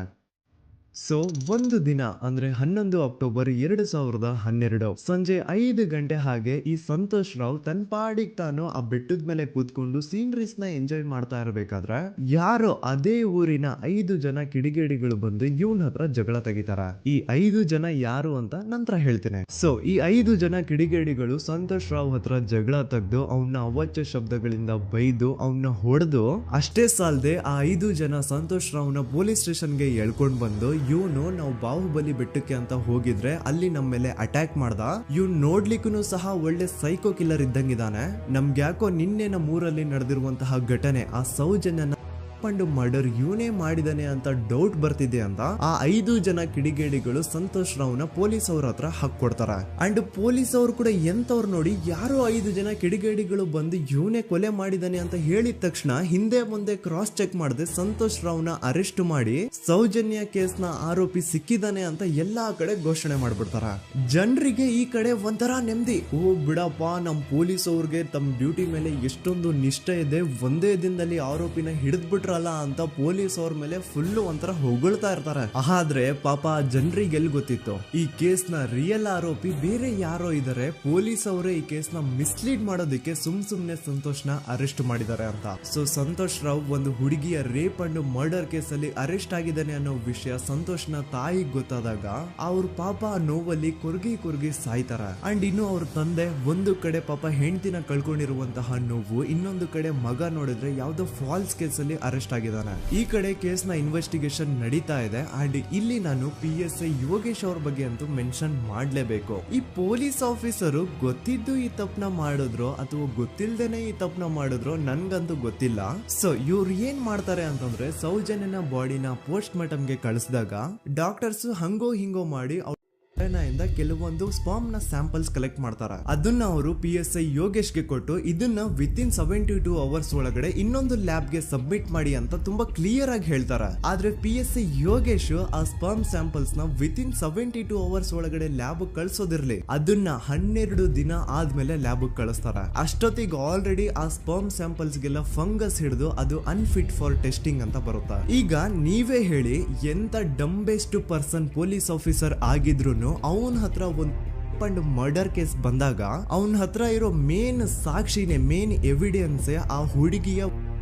ಸೊ ಒಂದು ದಿನ ಅಂದ್ರೆ 11 ಅಕ್ಟೋಬರ್ 2012 ಸಂಜೆ 5 ಗಂಟೆ ಹಾಗೆ ಈ ಸಂತೋಷ್ ರಾವ್ ತನ್ನ ಪಾಡಿಗೆ ತಾನು ಆ ಬೆಟ್ಟದ ಮೇಲೆ ಕೂತ್ಕೊಂಡು ಸೀನರೀಸ್ ನ ಎಂಜಾಯ್ ಮಾಡ್ತಾ ಇರಬೇಕಾದ್ರೆ ಯಾರೋ ಅದೇ ಊರಿನ 5 ಜನ ಕಿಡಿಗೇಡಿಗಳು ಬಂದು ಇವನ್ ಹತ್ರ ಜಗಳ ತೆಗಿತಾರ. ಈ 5 ಜನ ಯಾರು ಅಂತ ನಂತರ ಹೇಳ್ತೇನೆ. ಸೊ ಈ 5 ಜನ ಕಿಡಿಗೇಡಿಗಳು ಸಂತೋಷ್ ರಾವ್ ಹತ್ರ ಜಗಳ ತೆಗೆದು ಅವನ ಅವಾಚ್ಯ ಶಬ್ದಗಳಿಂದ ಬೈದು ಅವನ್ನ ಹೊಡೆದು, ಅಷ್ಟೇ ಸಾಲದೆ ಆ 5 ಜನ ಸಂತೋಷ್ ರಾವ್ನ ಪೊಲೀಸ್ ಸ್ಟೇಷನ್ಗೆ ಎಳ್ಕೊಂಡ್ ಬಂದು ಇವನು ನಾವು ಬಾಹುಬಲಿ ಬೆಟ್ಟಕ್ಕೆ ಅಂತ ಹೋಗಿದ್ರೆ ಅಲ್ಲಿ ನಮ್ಮ ಮೇಲೆ ಅಟ್ಯಾಕ್ ಮಾಡ್ದ, ಇವ್ನು ನೋಡ್ಲಿಕ್ಕೂ ಸಹ ಒಳ್ಳೆ ಸೈಕೋ ಕಿಲ್ಲರ್ ಇದ್ದಂಗಿದಾನೆ, ನಮ್ಗೆ ಯಾಕೋ ನಿನ್ನೆ ನಮ್ಮ ಊರಲ್ಲಿ ನಡೆದಿರುವಂತಹ ಘಟನೆ ಆ ಸೌಜನ್ಯನ ಮರ್ಡರ್ ಇವನೇ ಮಾಡಿದಾನೆ ಅಂತ ಡೌಟ್ ಬರ್ತಿದೆ ಅಂತ ಆ 5 ಜನ ಕಿಡಿಗೇಡಿಗಳು ಸಂತೋಷ್ ರಾವ್ನ ಪೊಲೀಸ್ ಅವ್ರ ಹತ್ರ ಹಾಕೊಡ್ತಾರ. ಅಂಡ್ ಪೊಲೀಸ್ ಅವರು ಕೂಡ ಎಂತವ್ರು ನೋಡಿ, ಯಾರೋ 5 ಜನ ಕಿಡಿಗೇಡಿಗಳು ಬಂದು ಇವನೇ ಕೊಲೆ ಮಾಡಿದಾನೆ ಅಂತ ಹೇಳಿದ ತಕ್ಷಣ ಹಿಂದೆ ಮುಂದೆ ಕ್ರಾಸ್ ಚೆಕ್ ಮಾಡದೆ ಸಂತೋಷ್ ರಾವ್ನ ಅರೆಸ್ಟ್ ಮಾಡಿ ಸೌಜನ್ಯ ಕೇಸ್ ನ ಆರೋಪಿ ಸಿಕ್ಕಿದಾನೆ ಅಂತ ಎಲ್ಲಾ ಕಡೆ ಘೋಷಣೆ ಮಾಡ್ಬಿಡ್ತಾರ. ಜನರಿಗೆ ಈ ಕಡೆ ಒಂಥರ ನೆಮ್ಮದಿ, ಓ ಬಿಡಪ್ಪ ನಮ್ ಪೊಲೀಸ್ ಅವ್ರಿಗೆ ತಮ್ಮ ಡ್ಯೂಟಿ ಮೇಲೆ ಎಷ್ಟೊಂದು ನಿಷ್ಠೆ ಇದೆ, ಒಂದೇ ದಿನದಲ್ಲಿ ಆರೋಪಿನ ಹಿಡಿದ್ಬಿಟ್ರ ಅಂತ ಪೊಲೀಸ್ ಅವ್ರ ಮೇಲೆ ಫುಲ್ ಒಂಥರ ಹೊಗಳ್ತಾ ಇರ್ತಾರೆ. ಆದ್ರೆ ಪಾಪ ಜನರಿಗೆ ಎಲ್ಲಿ ಗೊತ್ತಿತ್ತು ಈ ಕೇಸ್ ನ ರಿಯಲ್ ಆರೋಪಿ ಬೇರೆ ಯಾರೋ ಇದಾರೆ, ಪೊಲೀಸ್ ಅವರೇ ಈ ಕೇಸ್ ನ ಮಿಸ್ಲೀಡ್ ಮಾಡೋದಕ್ಕೆ ಸುಮ್ನೆ ಸಂತೋಷ್ ನ ಅರೆಸ್ಟ್ ಮಾಡಿದ್ದಾರೆ ಅಂತ. ಸೊ ಸಂತೋಷ್ ರಾವ್ ಒಂದು ಹುಡುಗಿಯ ರೇಪ್ ಅಂಡ್ ಮರ್ಡರ್ ಕೇಸ್ ಅಲ್ಲಿ ಅರೆಸ್ಟ್ ಆಗಿದ್ದಾನೆ ಅನ್ನೋ ವಿಷಯ ಸಂತೋಷ್ ನ ತಾಯಿಗೆ ಗೊತ್ತಾದಾಗ ಅವ್ರ ಪಾಪ ನೋವಲ್ಲಿ ಕೊರ್ಗಿ ಸಾಯ್ತಾರ. ಅಂಡ್ ಇನ್ನು ಅವ್ರ ತಂದೆ ಒಂದು ಕಡೆ ಪಾಪ ಹೆಂಡತಿನ ಕಳ್ಕೊಂಡಿರುವಂತಹ ನೋವು, ಇನ್ನೊಂದು ಕಡೆ ಮಗ ನೋಡಿದ್ರೆ ಯಾವ್ದೋ ಫಾಲ್ಸ್ ಕೇಸ್ ಅಲ್ಲಿ ಅರೆಸ್ಟ್ ಆಗಿದ್ದಾನೆ. ಈ ಕಡೆ ಕೇಸ್ ನ ಇನ್ವೆಸ್ಟಿಗೇಷನ್ ನಡೀತಾ ಇದೆ. ಅಂಡ್ ಇಲ್ಲಿ ನಾನು PSI ಯೋಗೇಶ್ ಅವ್ರ ಬಗ್ಗೆ ಅಂತೂ ಮೆನ್ಷನ್ ಮಾಡ್ಲೇಬೇಕು. ಈ ಪೊಲೀಸ್ ಆಫೀಸರು ಗೊತ್ತಿದ್ದು ಈ ತಪ್ಪನ ಮಾಡಿದ್ರು ಅಥವಾ ಗೊತ್ತಿಲ್ದೇನೆ ಈ ತಪ್ಪನ ಮಾಡಿದ್ರು ನನ್ಗಂತೂ ಗೊತ್ತಿಲ್ಲ. ಸೊ ಇವ್ರು ಏನ್ ಮಾಡ್ತಾರೆ ಅಂತಂದ್ರೆ, ಸೌಜನ್ಯನ ಬಾಡಿನ ಪೋಸ್ಟ್ ಮಾರ್ಟಮ್ ಗೆ ಕಳಿಸಿದಾಗ ಡಾಕ್ಟರ್ಸ್ ಹಂಗೋ ಹಿಂಗೋ ಮಾಡಿ ಇಂದ ಕೆಲವೊಂದು ಸ್ಪರ್ಮ್ ನ ಸ್ಯಾಂಪಲ್ಸ್ ಕಲೆಕ್ಟ್ ಮಾಡ್ತಾರ. ಅದನ್ನ ಅವರು PSI ಯೋಗೇಶ್ಗೆ ಕೊಟ್ಟು ಇದನ್ನ ವಿತಿನ್ 72 ಅವರ್ಸ್ ಒಳಗಡೆ ಇನ್ನೊಂದು ಲ್ಯಾಬ್ ಗೆ ಸಬ್ಮಿಟ್ ಮಾಡಿ ಅಂತ ತುಂಬಾ ಕ್ಲಿಯರ್ ಆಗಿ ಹೇಳ್ತಾರ. ಆದ್ರೆ PSI ಯೋಗೇಶ್ ಆ ಸ್ಪರ್ಮ್ ಸ್ಯಾಂಪಲ್ಸ್ ನ ವಿತಿನ್ 72 ಅವರ್ಸ್ ಒಳಗಡೆ ಲ್ಯಾಬ್ ಕಳ್ಸೋದಿರ್ಲಿ, ಅದನ್ನ 12 ದಿನ ಆದ್ಮೇಲೆ ಲ್ಯಾಬ್ ಕಳಿಸ್ತಾರ. ಅಷ್ಟೊತ್ತಿಗೆ ಆಲ್ರೆಡಿ ಆ ಸ್ಪರ್ಮ್ ಸ್ಯಾಂಪಲ್ಸ್ ಗೆಲ್ಲ ಫಂಗಸ್ ಹಿಡಿದು ಅದು ಅನ್ಫಿಟ್ ಫಾರ್ ಟೆಸ್ಟಿಂಗ್ ಅಂತ ಬರುತ್ತಾ. ಈಗ ನೀವೇ ಹೇಳಿ, ಎಂತ ಡಂಬೆಸ್ಟ್ ಪರ್ಸನ್ ಪೊಲೀಸ್ ಆಫೀಸರ್ ಆಗಿದ್ರು ಅವನ ಹತ್ರ ಒಂದು ಮರ್ಡರ್ ಕೇಸ್ ಬಂದಾಗ ಅವನ ಹತ್ರ ಇರೋ ಮೇನ್ ಸಾಕ್ಷಿನೇ, ಮೇನ್ ಎವಿಡೆನ್ಸ್ ಆ ಹುಡುಗಿಯ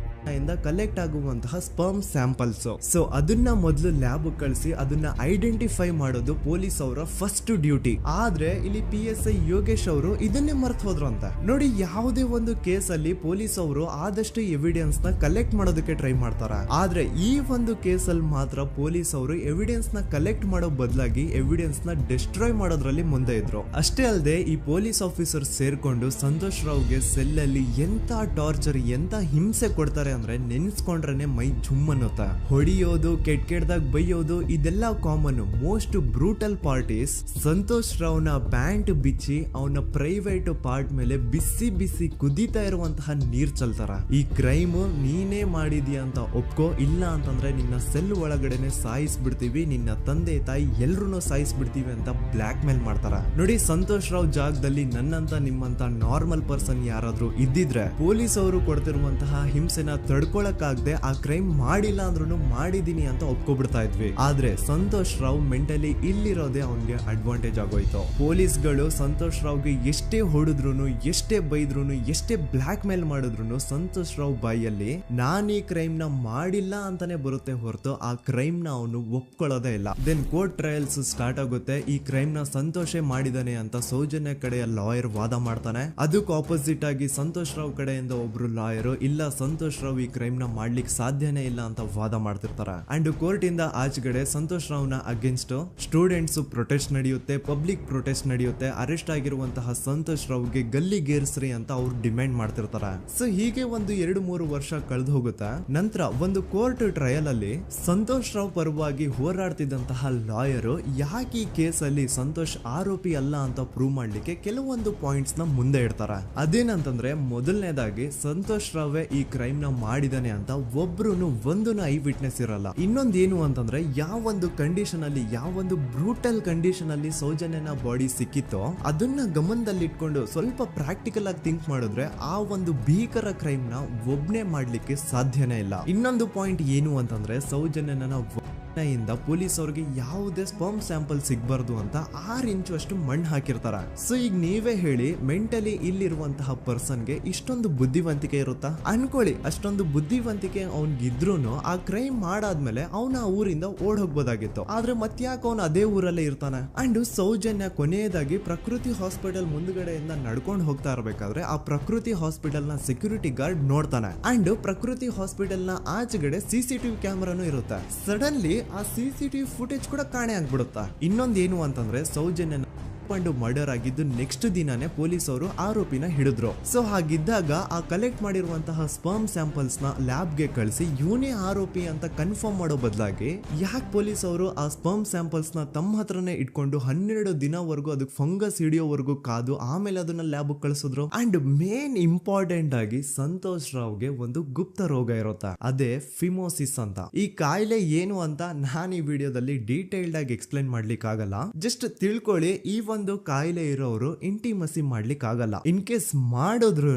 ಇಂದ ಕಲೆಕ್ಟ್ ಆಗುವಂತಹ ಸ್ಪರ್ಮ್ ಸ್ಯಾಂಪಲ್ಸ್. ಸೊ ಅದನ್ನ ಮೊದಲು ಲ್ಯಾಬ್ ಕಳಿಸಿ ಅದನ್ನ ಐಡೆಂಟಿಫೈ ಮಾಡೋದು ಪೊಲೀಸ್ ಅವರ ಫಸ್ಟ್ ಡ್ಯೂಟಿ. ಆದ್ರೆ ಇಲ್ಲಿ PSI ಯೋಗೇಶ್ ಅವರು ಇದನ್ನೇ ಮರ್ತು ಹೋದ್ರು ಅಂತ ನೋಡಿ. ಯಾವುದೇ ಒಂದು ಕೇಸ್ ಅಲ್ಲಿ ಪೊಲೀಸ್ ಅವರು ಆದಷ್ಟು ಎವಿಡೆನ್ಸ್ ನ ಕಲೆಕ್ಟ್ ಮಾಡೋದಕ್ಕೆ ಟ್ರೈ ಮಾಡ್ತಾರ. ಆದ್ರೆ ಈ ಒಂದು ಕೇಸ್ ಅಲ್ಲಿ ಮಾತ್ರ ಪೊಲೀಸ್ ಅವರು ಎವಿಡೆನ್ಸ್ ನ ಕಲೆಕ್ಟ್ ಮಾಡೋ ಬದಲಾಗಿ ಎವಿಡೆನ್ಸ್ ನ ಡಿಸ್ಟ್ರಾಯ್ ಮಾಡೋದ್ರಲ್ಲಿ ಮುಂದೆ ಇದ್ರು. ಅಷ್ಟೇ ಅಲ್ಲದೆ ಈ ಪೊಲೀಸ್ ಆಫೀಸರ್ ಸೇರ್ಕೊಂಡು ಸಂತೋಷ್ ರಾವ್ಗೆ ಸೆಲ್ ಅಲ್ಲಿ ಎಂತ ಟಾರ್ಚರ್, ಎಂತ ಹಿಂಸೆ ಕೊಡ್ತಾರೆ ಅಂದ್ರೆ ನೆನ್ಸ್ಕೊಂಡ್ರೆ ಮೈ ಜುಮ್ ಅನ್ನುತ್ತಾ. ಹೊಡಿಯೋದು, ಕೆಟ್ಟದಾಗ ಬೈಯೋದು ಇದೆಲ್ಲ common. Most brutal part is Santosh ರಾವ್ನ ಪ್ಯಾಂಟ್ ಬಿಚ್ಚಿ ಅವನ ಪ್ರೈವೇಟ್ ಪಾರ್ಟ್ ಮೇಲೆ ಬಿಸಿ ಬಿಸಿ ಕುದೀತಾ ಇರುವಂತಹ ನೀರ್ ಚಲ್ತಾರ. ಈ ಕ್ರೈಮ್ ನೀನೇ ಮಾಡಿದ್ಯಾ ಅಂತ ಒಪ್ಕೋ, ಇಲ್ಲ ಅಂತಂದ್ರೆ ನಿನ್ನ ಸೆಲ್ ಒಳಗಡೆನೆ ಸಾಯಿಸ್ಬಿಡ್ತೀವಿ, ನಿನ್ನ ತಂದೆ ತಾಯಿ ಎಲ್ರು ಸಾಯಿಸ್ಬಿಡ್ತೀವಿ ಅಂತ ಬ್ಲಾಕ್ ಮೇಲ್ ಮಾಡ್ತಾರ. ನೋಡಿ, ಸಂತೋಷ್ ರಾವ್ ಜಾಗದಲ್ಲಿ ನನ್ನಂತ ನಿಮ್ಮಂತ ನಾರ್ಮಲ್ ಪರ್ಸನ್ ಯಾರಾದ್ರೂ ಇದ್ದಿದ್ರೆ ಪೊಲೀಸ್ ಅವರು ಕೊಡ್ತಿರುವಂತಹ ಹಿಂಸೆನ ತಡ್ಕೊಳಕ್ಕಾಗದೆ ಆ ಕ್ರೈಮ್ ಮಾಡಿಲ್ಲ ಅಂದ್ರೂ ಮಾಡಿದೀನಿ ಅಂತ ಒಪ್ಕೊಬಿಡ್ತಾ ಇದ್ವಿ. ಆದ್ರೆ ಸಂತೋಷ್ ರಾವ್ ಮೆಂಟಲಿ ಇಲ್ಲಿರೋದೇ ಅವನ್ಗೆ ಅಡ್ವಾಂಟೇಜ್ ಆಗೋಯ್ತು. ಪೊಲೀಸ್ಗಳು ಸಂತೋಷ್ ರಾವ್ಗೆ ಎಷ್ಟೇ ಹೊಡೆದ್ರು, ಎಷ್ಟೇ ಬೈದ್ರು, ಎಷ್ಟೇ ಬ್ಲಾಕ್ ಮೇಲ್ ಮಾಡಿದ್ರು ಸಂತೋಷ್ ರಾವ್ ಬಾಯಲ್ಲಿ ನಾನ್ ಈ ಕ್ರೈಮ್ ನ ಮಾಡಿಲ್ಲ ಅಂತಾನೆ ಬರುತ್ತೆ ಹೊರತು ಆ ಕ್ರೈಮ್ ನ ಅವನು ಒಪ್ಕೊಳ್ಳೋದೇ ಇಲ್ಲ. ದೆನ್ ಕೋರ್ಟ್ ಟ್ರಯಲ್ಸ್ ಸ್ಟಾರ್ಟ್ ಆಗುತ್ತೆ. ಈ ಕ್ರೈಮ್ ನ ಸಂತೋಷೇ ಮಾಡಿದಾನೆ ಅಂತ ಸೌಜನ್ಯ ಕಡೆಯ ಲಾಯರ್ ವಾದ ಮಾಡ್ತಾನೆ. ಅದಕ್ಕೆ ಆಪೋಸಿಟ್ ಆಗಿ ಸಂತೋಷ್ ರಾವ್ ಕಡೆಯಿಂದ ಒಬ್ರು ಲಾಯರ್ ಇಲ್ಲ, ಸಂತೋಷ್ ರಾವ್ ಈ ಕ್ರೈಮ್ ನ ಮಾಡ್ಲಿಕ್ಕೆ ಸಾಧ್ಯನೇ ಇಲ್ಲ ಅಂತ ವಾದ ಮಾಡ್ತಿರ್ತಾರ. ಅಂಡ್ ಕೋರ್ಟ್ ಇಂದ ಆಚೆಗಡೆ ಸಂತೋಷ್ ರಾವ್ ನ ಅಗೇನ್ಸ್ಟ್ ಸ್ಟೂಡೆಂಟ್ಸ್ ಪ್ರೊಟೆಸ್ಟ್ ನಡೆಯುತ್ತೆ, ಪಬ್ಲಿಕ್ ಪ್ರೊಟೆಸ್ಟ್ ನಡೆಯುತ್ತೆ. ಅರೆಸ್ಟ್ ಆಗಿರುವಂತಹ ಸಂತೋಷ್ ರಾವ್ಗೆ ಗಲ್ಲಿಗೇರಿಸ್ರಿ ಅಂತ ಅವ್ರು ಡಿಮ್ಯಾಂಡ್ ಮಾಡ್ತಿರ್ತಾರ. ಸೊ ಹೀಗೆ ಒಂದು 2-3 ವರ್ಷ ಕಳೆದು ಹೋಗುತ್ತೆ. ನಂತರ ಒಂದು ಕೋರ್ಟ್ ಟ್ರಯಲ್ ಅಲ್ಲಿ ಸಂತೋಷ್ ರಾವ್ ಪರವಾಗಿ ಹೋರಾಡ್ತಿದ್ದಂತಹ ಲಾಯರ್ ಯಾಕೆ ಈ ಕೇಸ್ ಅಲ್ಲಿ ಸಂತೋಷ್ ಆರೋಪಿ ಅಲ್ಲ ಅಂತ ಪ್ರೂವ್ ಮಾಡ್ಲಿಕ್ಕೆ ಕೆಲವೊಂದು ಪಾಯಿಂಟ್ಸ್ ನ ಮುಂದೆ ಇಡ್ತಾರ. ಅದೇನಂತಂದ್ರೆ ಮೊದಲನೇದಾಗಿ ಸಂತೋಷ್ ರಾವ್ ಈ ಕ್ರೈಮ್ ನ ಮಾಡಿದಾನೆ ಅಂತ ಒಬ್ರು ಒಂದು ಐ ವಿಟ್ನೆಸ್ ಇರಲ್ಲ. ಇನ್ನೊಂದೇನು ಅಂತಂದ್ರೆ ಯಾವೊಂದು ಕಂಡೀಷನ್ ಅಲ್ಲಿ, ಯಾವೊಂದು ಬ್ರೂಟಲ್ ಕಂಡೀಷನ್ ಅಲ್ಲಿ ಸೌಜನ್ಯನ ಬಾಡಿ ಸಿಕ್ಕಿತ್ತೋ ಅದನ್ನ ಗಮನದಲ್ಲಿ ಇಟ್ಕೊಂಡು ಸ್ವಲ್ಪ ಪ್ರಾಕ್ಟಿಕಲ್ ಆಗಿ ಥಿಂಕ್ ಮಾಡಿದ್ರೆ ಆ ಒಂದು ಭೀಕರ ಕ್ರೈಮ್ ನ ಒಬ್ನೇ ಮಾಡ್ಲಿಕ್ಕೆ ಸಾಧ್ಯನೇ ಇಲ್ಲ. ಇನ್ನೊಂದು ಪಾಯಿಂಟ್ ಏನು ಅಂತಂದ್ರೆ ಸೌಜನ್ಯನ ಇಂದ ಪೊಲೀಸ್ ಅವ್ರಿಗೆ ಯಾವುದೇ ಸ್ಪರ್ಮ್ ಸ್ಯಾಂಪಲ್ ಸಿಗ್ಬಾರ್ದು ಅಂತ 6 ಇಂಚು ಅಷ್ಟು ಮಣ್ಣು ಹಾಕಿರ್ತಾರ. ಸೊ ಈಗ ನೀವೇ ಹೇಳಿ, ಮೆಂಟಲಿ ಇಲ್ಲಿರುವಂತಹ ಪರ್ಸನ್ಗೆ ಇಷ್ಟೊಂದು ಬುದ್ಧಿವಂತಿಕೆ ಇರುತ್ತಾ ಅನ್ಕೊಳ್ಳಿ. ಅಷ್ಟೊಂದು ಬುದ್ಧಿವಂತಿಕೆ ಅವ್ನಿಗಿದ್ರು ಆ ಕ್ರೈಮ್ ಮಾಡಾದ್ಮೇಲೆ ಅವನ ಆ ಊರಿಂದ ಓಡ್ ಹೋಗ್ಬೋದಾಗಿತ್ತು. ಆದ್ರೆ ಮತ್ತ್ಯಾಕೆ ಅವನು ಅದೇ ಊರಲ್ಲೇ ಇರ್ತಾನೆ. ಅಂಡ್ ಸೌಜನ್ಯ ಕೊನೆಯದಾಗಿ ಪ್ರಕೃತಿ ಹಾಸ್ಪಿಟಲ್ ಮುಂದ್ಗಡೆಯಿಂದ ನಡ್ಕೊಂಡು ಹೋಗ್ತಾ ಇರ್ಬೇಕಾದ್ರೆ ಆ ಪ್ರಕೃತಿ ಹಾಸ್ಪಿಟಲ್ ನ ಸೆಕ್ಯೂರಿಟಿ ಗಾರ್ಡ್ ನೋಡ್ತಾನೆ. ಅಂಡ್ ಪ್ರಕೃತಿ ಹಾಸ್ಪಿಟಲ್ ನ ಆಚೆಗಡೆ CCTV ಕ್ಯಾಮರಾನು ಇರುತ್ತೆ. ಸಡನ್ಲಿ ಆ CCTV ಫುಟೇಜ್ ಕೂಡ ಕಾಣೆ ಆಗ್ಬಿಡುತ್ತಾ. ಇನ್ನೊಂದೇನು ಅಂತಂದ್ರೆ ಸೌಜನ್ಯನ ಮರ್ಡರ್ ಆಗಿದ್ದು ನೆಕ್ಸ್ಟ್ ದಿನಾನೇ ಪೊಲೀಸ್ ಅವರು ಆರೋಪಿನ ಹಿಡಿದ್ರು. ಸೊ ಹಾಗಿದ್ದಾಗ ಆ ಕಲೆಕ್ಟ್ ಮಾಡಿರುವಂತಹ ಸ್ಪರ್ಮ್ ಸ್ಯಾಂಪಲ್ಸ್ ನ ಲ್ಯಾಬ್ ಗೆ ಕಳಿಸಿ ಇವನೇ ಆರೋಪಿ ಅಂತ ಕನ್ಫರ್ಮ್ ಮಾಡೋ ಬದಲಾಗಿ ಯಾಕೆ ಪೊಲೀಸ್ ಅವರು ಆ ಸ್ಪರ್ಮ್ ಸ್ಯಾಂಪಲ್ಸ್ ನ ತಮ್ಮ ಹತ್ರನೇ ಇಟ್ಕೊಂಡು 12 ದಿನವರೆಗೂ ಅದಕ್ಕೆ ಫಂಗಸ್ ಹಿಡಿಯೋವರೆಗೂ ಕಾದು ಆಮೇಲೆ ಅದನ್ನ ಲ್ಯಾಬ್ ಕಳಿಸಿದ್ರು. ಅಂಡ್ ಮೇನ್ ಇಂಪಾರ್ಟೆಂಟ್ ಆಗಿ ಸಂತೋಷ್ ರಾವ್ಗೆ ಒಂದು ಗುಪ್ತ ರೋಗ ಇರುತ್ತೆ, ಅದೇ ಫಿಮೋಸಿಸ್ ಅಂತ. ಈ ಕಾಯಿಲೆ ಏನು ಅಂತ ನಾನು ಈ ವಿಡಿಯೋದಲ್ಲಿ ಡೀಟೇಲ್ಡ್ ಆಗಿ ಎಕ್ಸ್ಪ್ಲೈನ್ ಮಾಡ್ಲಿಕ್ಕೆ ಆಗಲ್ಲ. ಜಸ್ಟ್ ತಿಳ್ಕೊಳ್ಳಿ, ಈ ಒಂದು ಕಾಯಿಲೆ ಇರೋರು ಇಂಟಿಮಸಿ ಮಾಡ್ಲಿಕ್ಕೆ ಆಗಲ್ಲ. ಇನ್ ಕೇಸ್ ಮಾಡಿದ್ರು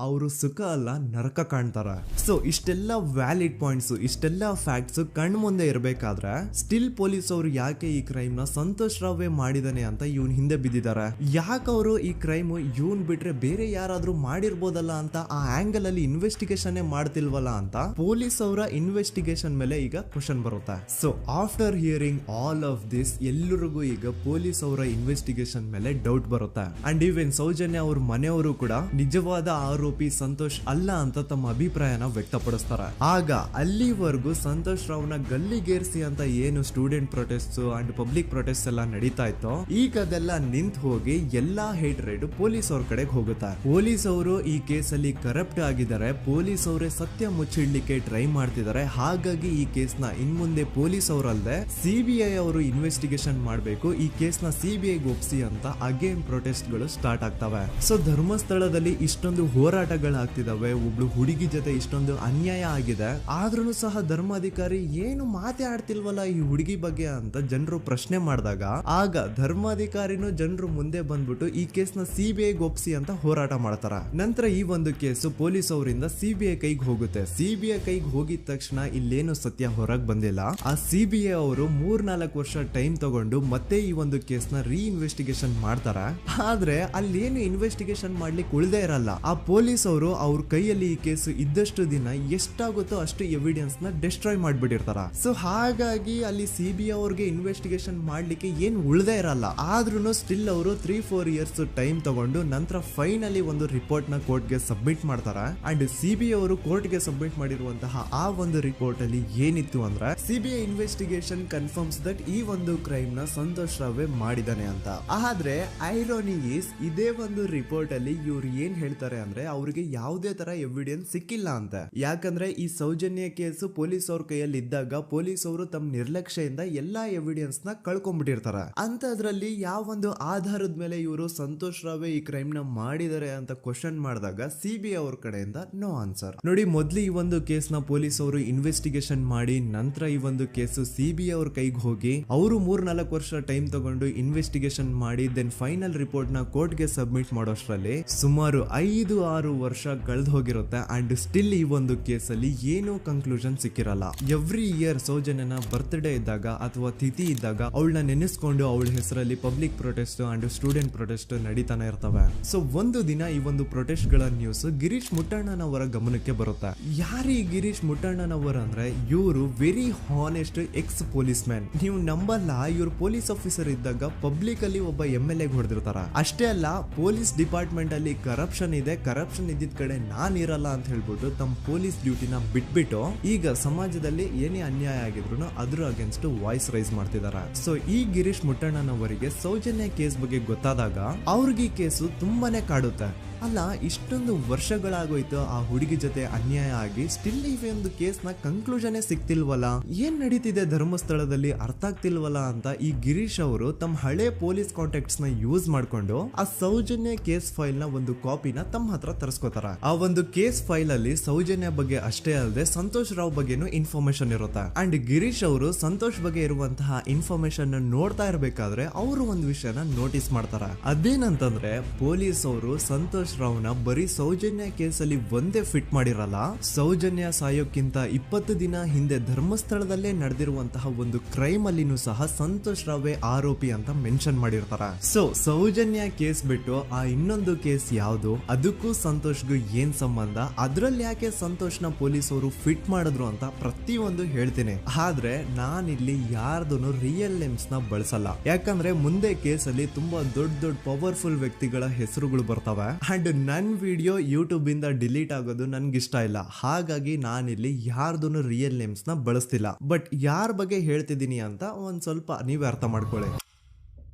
ಅವರು ಸುಖ ಅಲ್ಲ ನರಕ ಕಾಣ್ತಾರ. ಸೊ ಇಷ್ಟೆಲ್ಲ ವ್ಯಾಲಿಡ್ ಪಾಯಿಂಟ್ಸ್, ಇಷ್ಟೆಲ್ಲ ಫ್ಯಾಕ್ಟ್ಸ್ ಕಣ್ ಮುಂದೆ ಇರ್ಬೇಕಾದ್ರೆ ಸ್ಟಿಲ್ ಪೊಲೀಸ್ ಅವರು ಯಾಕೆ ಈ ಕ್ರೈಮ್ ನ ಸಂತೋಷ್ ರಾವೇ ಮಾಡಿದಾನೆ ಅಂತ ಇವನ್ ಹಿಂದೆ ಬಿದ್ದಿದ್ದಾರೆ. ಯಾಕೆ ಅವರು ಈ ಕ್ರೈಮ್ ಇವನ್ ಬಿಟ್ರೆ ಬೇರೆ ಯಾರಾದ್ರೂ ಮಾಡಿರ್ಬೋದಲ್ಲ ಅಂತ ಆ ಆಂಗಲ್ ಅಲ್ಲಿ ಇನ್ವೆಸ್ಟಿಗೇಷನ್ ಮಾಡ್ತಿಲ್ವಲ್ಲ ಅಂತ ಪೊಲೀಸ್ ಅವರ ಇನ್ವೆಸ್ಟಿಗೇಷನ್ ಮೇಲೆ ಈಗ ಕ್ವಶನ್ ಬರುತ್ತೆ. So after hearing all of this ಎಲ್ಲರಿಗೂ ಈಗ ಪೊಲೀಸ್ ಅವರ ಇನ್ವೆಸ್ಟಿಗೇಷನ್ ಇನ್ವೆಸ್ಟಿಗೇಷನ್ ಮೇಲೆ ಡೌಟ್ ಬರುತ್ತೆ. ಅಂಡ್ ಈವನ್ ಸೌಜನ್ಯ ಅವ್ರ ಮನೆಯವರು ಕೂಡ ನಿಜವಾದ ಆರೋಪಿ ಸಂತೋಷ್ ಅಲ್ಲ ಅಂತ ತಮ್ಮ ಅಭಿಪ್ರಾಯನ ವ್ಯಕ್ತಪಡಿಸ್ತಾರೆ. ಆಗ ಅಲ್ಲಿವರೆಗೂ ಸಂತೋಷ್ ರಾವ್ನ ಗಲ್ಲಿಗೇರಿಸಿ ಅಂತ ಏನು student protest and public protest ಎಲ್ಲ ನಡೀತಾ ಇತ್ತು, ಈಗ ಅದೆಲ್ಲ ನಿಂತು ಹೋಗಿ ಎಲ್ಲಾ ಹೇಟ್ರೇಡ್ ಪೊಲೀಸ್ ಅವ್ರ ಕಡೆಗೆ ಹೋಗುತ್ತೆ. ಪೊಲೀಸ್ ಅವರು ಈ ಕೇಸಲ್ಲಿ ಕರಪ್ಟ್ ಆಗಿದ್ದಾರೆ, ಪೊಲೀಸ್ ಅವರೇ ಸತ್ಯ ಮುಚ್ಚಿಡ್ಲಿಕ್ಕೆ ಟ್ರೈ ಮಾಡ್ತಿದ್ದಾರೆ. ಹಾಗಾಗಿ ಈ ಕೇಸ್ನ ಇನ್ಮುಂದೆ ಪೊಲೀಸ್ ಅವರಲ್ಲದೆ ಸಿಬಿಐ ಅವರು ಇನ್ವೆಸ್ಟಿಗೇಷನ್ ಮಾಡಬೇಕು, ಈ ಕೇಸ್ನ ಸಿಬಿಐ ಒಪ್ಸಿ ಅಂತ ಅಗೇನ್ ಪ್ರೊಟೆಸ್ಟ್ ಗಳು ಸ್ಟಾರ್ಟ್ ಆಗ್ತವೆ. ಸೊ ಧರ್ಮಸ್ಥಳದಲ್ಲಿ ಇಷ್ಟೊಂದು ಹೋರಾಟಗಳಾಗ್ತಿದಾವೆ, ಒಬ್ಳು ಹುಡುಗಿ ಜೊತೆ ಇಷ್ಟೊಂದು ಅನ್ಯಾಯ ಆಗಿದೆ, ಆದ್ರೂ ಸಹ ಧರ್ಮಾಧಿಕಾರಿ ಏನು ಮಾತೇ ಆಡ್ತಿಲ್ವಲ್ಲ ಈ ಹುಡುಗಿ ಬಗ್ಗೆ ಅಂತ ಜನರು ಪ್ರಶ್ನೆ ಮಾಡಿದಾಗ ಆಗ ಧರ್ಮಾಧಿಕಾರಿನೂ ಜನರು ಮುಂದೆ ಬಂದ್ಬಿಟ್ಟು ಈ ಕೇಸ್ನ ಸಿಬಿಐ ಒಪ್ಸಿ ಅಂತ ಹೋರಾಟ ಮಾಡ್ತಾರ. ನಂತರ ಈ ಒಂದು ಕೇಸು ಪೊಲೀಸ್ ಅವರಿಂದ ಸಿಬಿಐ ಕೈಗೆ ಹೋಗುತ್ತೆ. ಸಿಬಿಐ ಕೈಗೆ ಹೋಗಿದ ತಕ್ಷಣ ಇಲ್ಲೇನು ಸತ್ಯ ಹೊರಗೆ ಬಂದಿಲ್ಲ. ಆ ಸಿಬಿಐ ಅವರು 3-4 ವರ್ಷ ಟೈಮ್ ತಗೊಂಡು ಮತ್ತೆ ಈ ಒಂದು ಕೇಸ್ನ ಇನ್ವೆಸ್ಟಿಗೇಷನ್ ಮಾಡ್ತಾರ. ಆದ್ರೆ ಅಲ್ಲೇನು ಇನ್ವೆಸ್ಟಿಗೇಷನ್ ಮಾಡ್ಲಿಕ್ಕೆ ಉಳ್ದೇ ಇರಲ್ಲ. ಆ ಪೊಲೀಸ್ ಅವರು ಅವ್ರ ಕೈಯಲ್ಲಿ ಈ ಕೇಸು ಇದ್ದಷ್ಟು ದಿನ ಎಷ್ಟಾಗುತ್ತೋ ಅಷ್ಟು ಎವಿಡೆನ್ಸ್ ನ ಡಿಸ್ಟ್ರಾಯ್ ಮಾಡ್ಬಿಟ್ಟಿರ್ತಾರ. ಸೊ ಹಾಗಾಗಿ ಅಲ್ಲಿ ಸಿಬಿಐ ಅವ್ರಿಗೆ ಇನ್ವೆಸ್ಟಿಗೇಷನ್ ಮಾಡ್ಲಿಕ್ಕೆ ಏನ್ ಉಳ್ದೇ ಇರಲ್ಲ. ಆದ್ರೂ ಸ್ಟಿಲ್ ಅವರು 3-4 ಇಯರ್ಸ್ ಟೈಮ್ ತಗೊಂಡು ನಂತರ ಫೈನಲಿ ಒಂದು ರಿಪೋರ್ಟ್ ನ ಕೋರ್ಟ್ ಗೆ ಸಬ್ಮಿಟ್ ಮಾಡ್ತಾರ. ಅಂಡ್ ಸಿಬಿಐ ಅವರು ಕೋರ್ಟ್ ಗೆ ಸಬ್ಮಿಟ್ ಮಾಡಿರುವಂತಹ ಆ ಒಂದು ರಿಪೋರ್ಟ್ ಅಲ್ಲಿ ಏನಿತ್ತು ಅಂದ್ರೆ ಸಿಬಿಐ ಇನ್ವೆಸ್ಟಿಗೇಷನ್ ಕನ್ಫರ್ಮ್ಸ್ ದಟ್ ಈ ಒಂದು ಕ್ರೈಮ್ ನ ಸಂತೋಷ್ ರಾವ್ ಮಾಡಿದಾನೆ ಅಂತ. ಆದ್ರೆ ಐರಾನಿ ಈಸ್ ಇದೇ ಒಂದು ರಿಪೋರ್ಟ್ ಅಲ್ಲಿ ಇವ್ರು ಏನ್ ಹೇಳ್ತಾರೆ ಅಂದ್ರೆ ಅವ್ರಿಗೆ ಯಾವುದೇ ತರ ಎವಿಡೆನ್ಸ್ ಸಿಕ್ಕಿಲ್ಲ ಅಂತ. ಯಾಕಂದ್ರೆ ಈ ಸೌಜನ್ಯ ಕೇಸು ಪೊಲೀಸ್ ಅವ್ರ ಕೈಯಲ್ಲಿ ಇದ್ದಾಗ ಪೊಲೀಸ್ ಅವರು ತಮ್ಮ ನಿರ್ಲಕ್ಷ್ಯದಿಂದ ಎಲ್ಲಾ ಎವಿಡೆನ್ಸ್ ನ ಕಳ್ಕೊಂಡ್ಬಿಟ್ಟಿರ್ತಾರ. ಅಂತದ್ರಲ್ಲಿ ಯಾವ ಒಂದು ಆಧಾರದ ಮೇಲೆ ಇವರು ಸಂತೋಷ್ ರಾವ್ ಈ ಕ್ರೈಮ್ ನ ಮಾಡಿದ್ದಾರೆ ಅಂತ ಕ್ವಶನ್ ಮಾಡಿದಾಗ ಸಿಬಿಐ ಅವ್ರ ಕಡೆಯಿಂದ ನೋ ಆನ್ಸರ್. ನೋಡಿ, ಮೊದ್ಲು ಈ ಒಂದು ಕೇಸ್ ನ ಪೊಲೀಸ್ ಅವರು ಇನ್ವೆಸ್ಟಿಗೇಷನ್ ಮಾಡಿ ನಂತರ ಈ ಒಂದು ಕೇಸು ಸಿಬಿಐ ಅವ್ರ ಕೈಗೆ ಹೋಗಿ ಅವರು 3-4 ವರ್ಷ ಟೈಮ್ ತಗೊಂಡು ಇನ್ವೆಸ್ಟಿಗೇಷನ್ ಮಾಡಿ ದೆನ್ ಫೈನಲ್ ರಿಪೋರ್ಟ್ ನ ಕೋರ್ಟ್ ಗೆ ಸಬ್ಮಿಟ್ ಮಾಡೋಷ್ಟ್ರಲ್ಲಿ ಸುಮಾರು 5-6 ವರ್ಷ ಕಳೆದು ಹೋಗಿರುತ್ತೆ. ಅಂಡ್ ಸ್ಟಿಲ್ ಈ ಒಂದು ಕೇಸಲ್ಲಿ ಏನೂ ಕನ್ಕ್ಲೂಷನ್ ಸಿಕ್ಕಿರಲ್ಲ. ಎವ್ರಿ ಇಯರ್ ಸೌಜನ್ಯನ ಬರ್ತ್ಡೇ ಇದ್ದಾಗ ಅಥವಾ ತಿಥಿ ಇದ್ದಾಗ ಅವಳನ್ನ ನೆನೆಸ್ಕೊಂಡು ಅವಳ ಹೆಸರಲ್ಲಿ public protest and student protest ನಡೀತಾನೆ ಇರ್ತವೆ. ಸೊ ಒಂದು ದಿನ ಈ ಒಂದು ಪ್ರೊಟೆಸ್ಟ್ ಗಳ ನ್ಯೂಸ್ ಗಿರೀಶ್ ಮುಟ್ಟಣ್ಣನವರ ಗಮನಕ್ಕೆ ಬರುತ್ತೆ. ಯಾರು ಈ ಗಿರೀಶ್ ಮುಟ್ಟಣ್ಣನವರ ಅಂದ್ರೆ ಇವರು very honest X police man. ನೀವು ನಂಬಲ್ಲ, ಇವ್ರು ಪೊಲೀಸ್ ಆಫೀಸರ್ ಇದ್ದಾಗ ಪಬ್ಲಿಕ್ ಅಲ್ಲಿ ಒಬ್ಬ MLA ಹೊಡೆದಿರ್ತಾರ. ಅಷ್ಟೇ ಅಲ್ಲ, ಪೊಲೀಸ್ ಡಿಪಾರ್ಟ್ಮೆಂಟ್ ಅಲ್ಲಿ ಕರಪ್ಷನ್ ಇದೆ, ಕರಪ್ಷನ್ ಇದ್ದಿದ್ ಕಡೆ ನಾನ್ ಇರಲ್ಲ ಅಂತ ಹೇಳ್ಬಿಟ್ಟು ತಮ್ಮ ಪೊಲೀಸ್ ಡ್ಯೂಟಿನ ಬಿಟ್ಬಿಟ್ಟು ಈಗ ಸಮಾಜದಲ್ಲಿ ಏನೇ ಅನ್ಯಾಯ ಆಗಿದ್ರು ಅದ್ರ ಅಗೇನ್ಸ್ಟ್ ವಾಯ್ಸ್ ರೈಸ್ ಮಾಡ್ತಿದಾರೆ. ಸೊ ಈ ಗಿರೀಶ್ ಮುಟ್ಟಣ್ಣನವರಿಗೆ ಸೌಜನ್ಯ ಕೇಸ್ ಬಗ್ಗೆ ಗೊತ್ತಾದಾಗ ಅವ್ರಿಗೆ ಈ ಕೇಸು ತುಂಬಾನೇ ಕಾಡುತ್ತೆ. ಅಲ್ಲ, ಇಷ್ಟೊಂದು ವರ್ಷಗಳಾಗೋಯ್ತು ಆ ಹುಡುಗಿ ಜೊತೆ ಅನ್ಯಾಯ ಆಗಿ, ಸ್ಟಿಲ್ ಈ ಒಂದು ಕೇಸ್ ನ ಕನ್ಕ್ಲೂಷನ್ ಸಿಕ್ತಿಲ್ವಲ್ಲ, ಏನ್ ನಡೀತಿದೆ ಧರ್ಮಸ್ಥಳದಲ್ಲಿ ಅರ್ಥ ಆಗ್ತಿಲ್ವಲ್ಲ ಅಂತ ಈ ಗಿರೀಶ್ ಅವರು ತಮ್ಮ ಹಳೆ ಪೊಲೀಸ್ ಕಾಂಟ್ಯಾಕ್ಟ್ಸ್ ನ ಯೂಸ್ ಮಾಡ್ಕೊಂಡು ಆ ಸೌಜನ್ಯ ಕೇಸ್ ಫೈಲ್ ನ ಒಂದು ಕಾಪಿನ ತಮ್ಮ ಹತ್ರ ತರಿಸ್ಕೋತಾರ. ಆ ಒಂದು ಕೇಸ್ ಫೈಲ್ ಅಲ್ಲಿ ಸೌಜನ್ಯ ಬಗ್ಗೆ ಅಷ್ಟೇ ಅಲ್ಲದೆ ಸಂತೋಷ್ ರಾವ್ ಬಗ್ಗೆನೂ ಇನ್ಫಾರ್ಮೇಶನ್ ಇರುತ್ತೆ. ಅಂಡ್ ಗಿರೀಶ್ ಅವರು ಸಂತೋಷ್ ಬಗ್ಗೆ ಇರುವಂತಹ ಇನ್ಫಾರ್ಮೇಶನ್ ನೋಡ್ತಾ ಇರ್ಬೇಕಾದ್ರೆ ಅವರು ಒಂದು ವಿಷಯನ ನೋಟಿಸ್ ಮಾಡ್ತಾರ. ಅದೇನಂತಂದ್ರೆ ಪೊಲೀಸ್ ಅವರು ಸಂತೋಷ್ ರಾವ್ನ ಬರೀ ಸೌಜನ್ಯ ಕೇಸಲ್ಲಿ ಒಂದೇ ಫಿಟ್ ಮಾಡಿರಲ್ಲ, ಸೌಜನ್ಯ ಸಾಯೋಕ್ಕಿಂತ 20 ದಿನ ಹಿಂದೆ ಧರ್ಮಸ್ಥಳದಲ್ಲೇ ನಡೆದಿರುವಂತಹ ಒಂದು ಕ್ರೈಮ್ ಅಲ್ಲಿನೂ ಸಹ ಸಂತೋಷ್ ರಾವೇ ಆರೋಪಿ ಅಂತ ಮೆನ್ಷನ್ ಮಾಡಿರ್ತಾರ. ಸೊ ಸೌಜನ್ಯ ಕೇಸ್ ಬಿಟ್ಟು ಆ ಇನ್ನೊಂದು ಕೇಸ್ ಯಾವುದು, ಅದಕ್ಕೂ ಸಂತೋಷ್ಗೂ ಏನ್ ಸಂಬಂಧ, ಅದ್ರಲ್ಲಿ ಯಾಕೆ ಸಂತೋಷ್ನ ಪೊಲೀಸ್ ಅವರು ಫಿಟ್ ಮಾಡಿದ್ರು ಅಂತ ಪ್ರತಿಯೊಂದು ಹೇಳ್ತೀನಿ. ಆದ್ರೆ ನಾನಿಲ್ಲಿ ಯಾರ್ದೂನು ರಿಯಲ್ ನೇಮ್ಸ್ ನ ಬಳಸಲ್ಲ. ಯಾಕಂದ್ರೆ ಮುಂದೆ ಕೇಸಲ್ಲಿ ತುಂಬಾ ದೊಡ್ಡ ಪವರ್ಫುಲ್ ವ್ಯಕ್ತಿಗಳ ಹೆಸರುಗಳು ಬರ್ತವೆ. ಅಂಡ್ ನನ್ ವಿಡಿಯೋ ಯೂಟ್ಯೂಬ್ ಇಂದ ಡಿಲೀಟ್ ಆಗೋದು ನನ್ಗೆ ಇಷ್ಟ ಇಲ್ಲ. ಹಾಗಾಗಿ ನಾನಿಲ್ಲಿ ಯಾರ್ದೂನು ರಿಯಲ್ ನೇಮ್ಸ್ ನ ಬಳಸ್ತಿಲ್ಲ. ಬಟ್ ಯಾರ ಬಗ್ಗೆ ಹೇಳ್ತಿದ್ದೀನಿ ಅಂತ ಒಂದ್ ಸ್ವಲ್ಪ ನೀವೇ ಅರ್ಥ ಮಾಡ್ಕೊಳ್ಳಿ.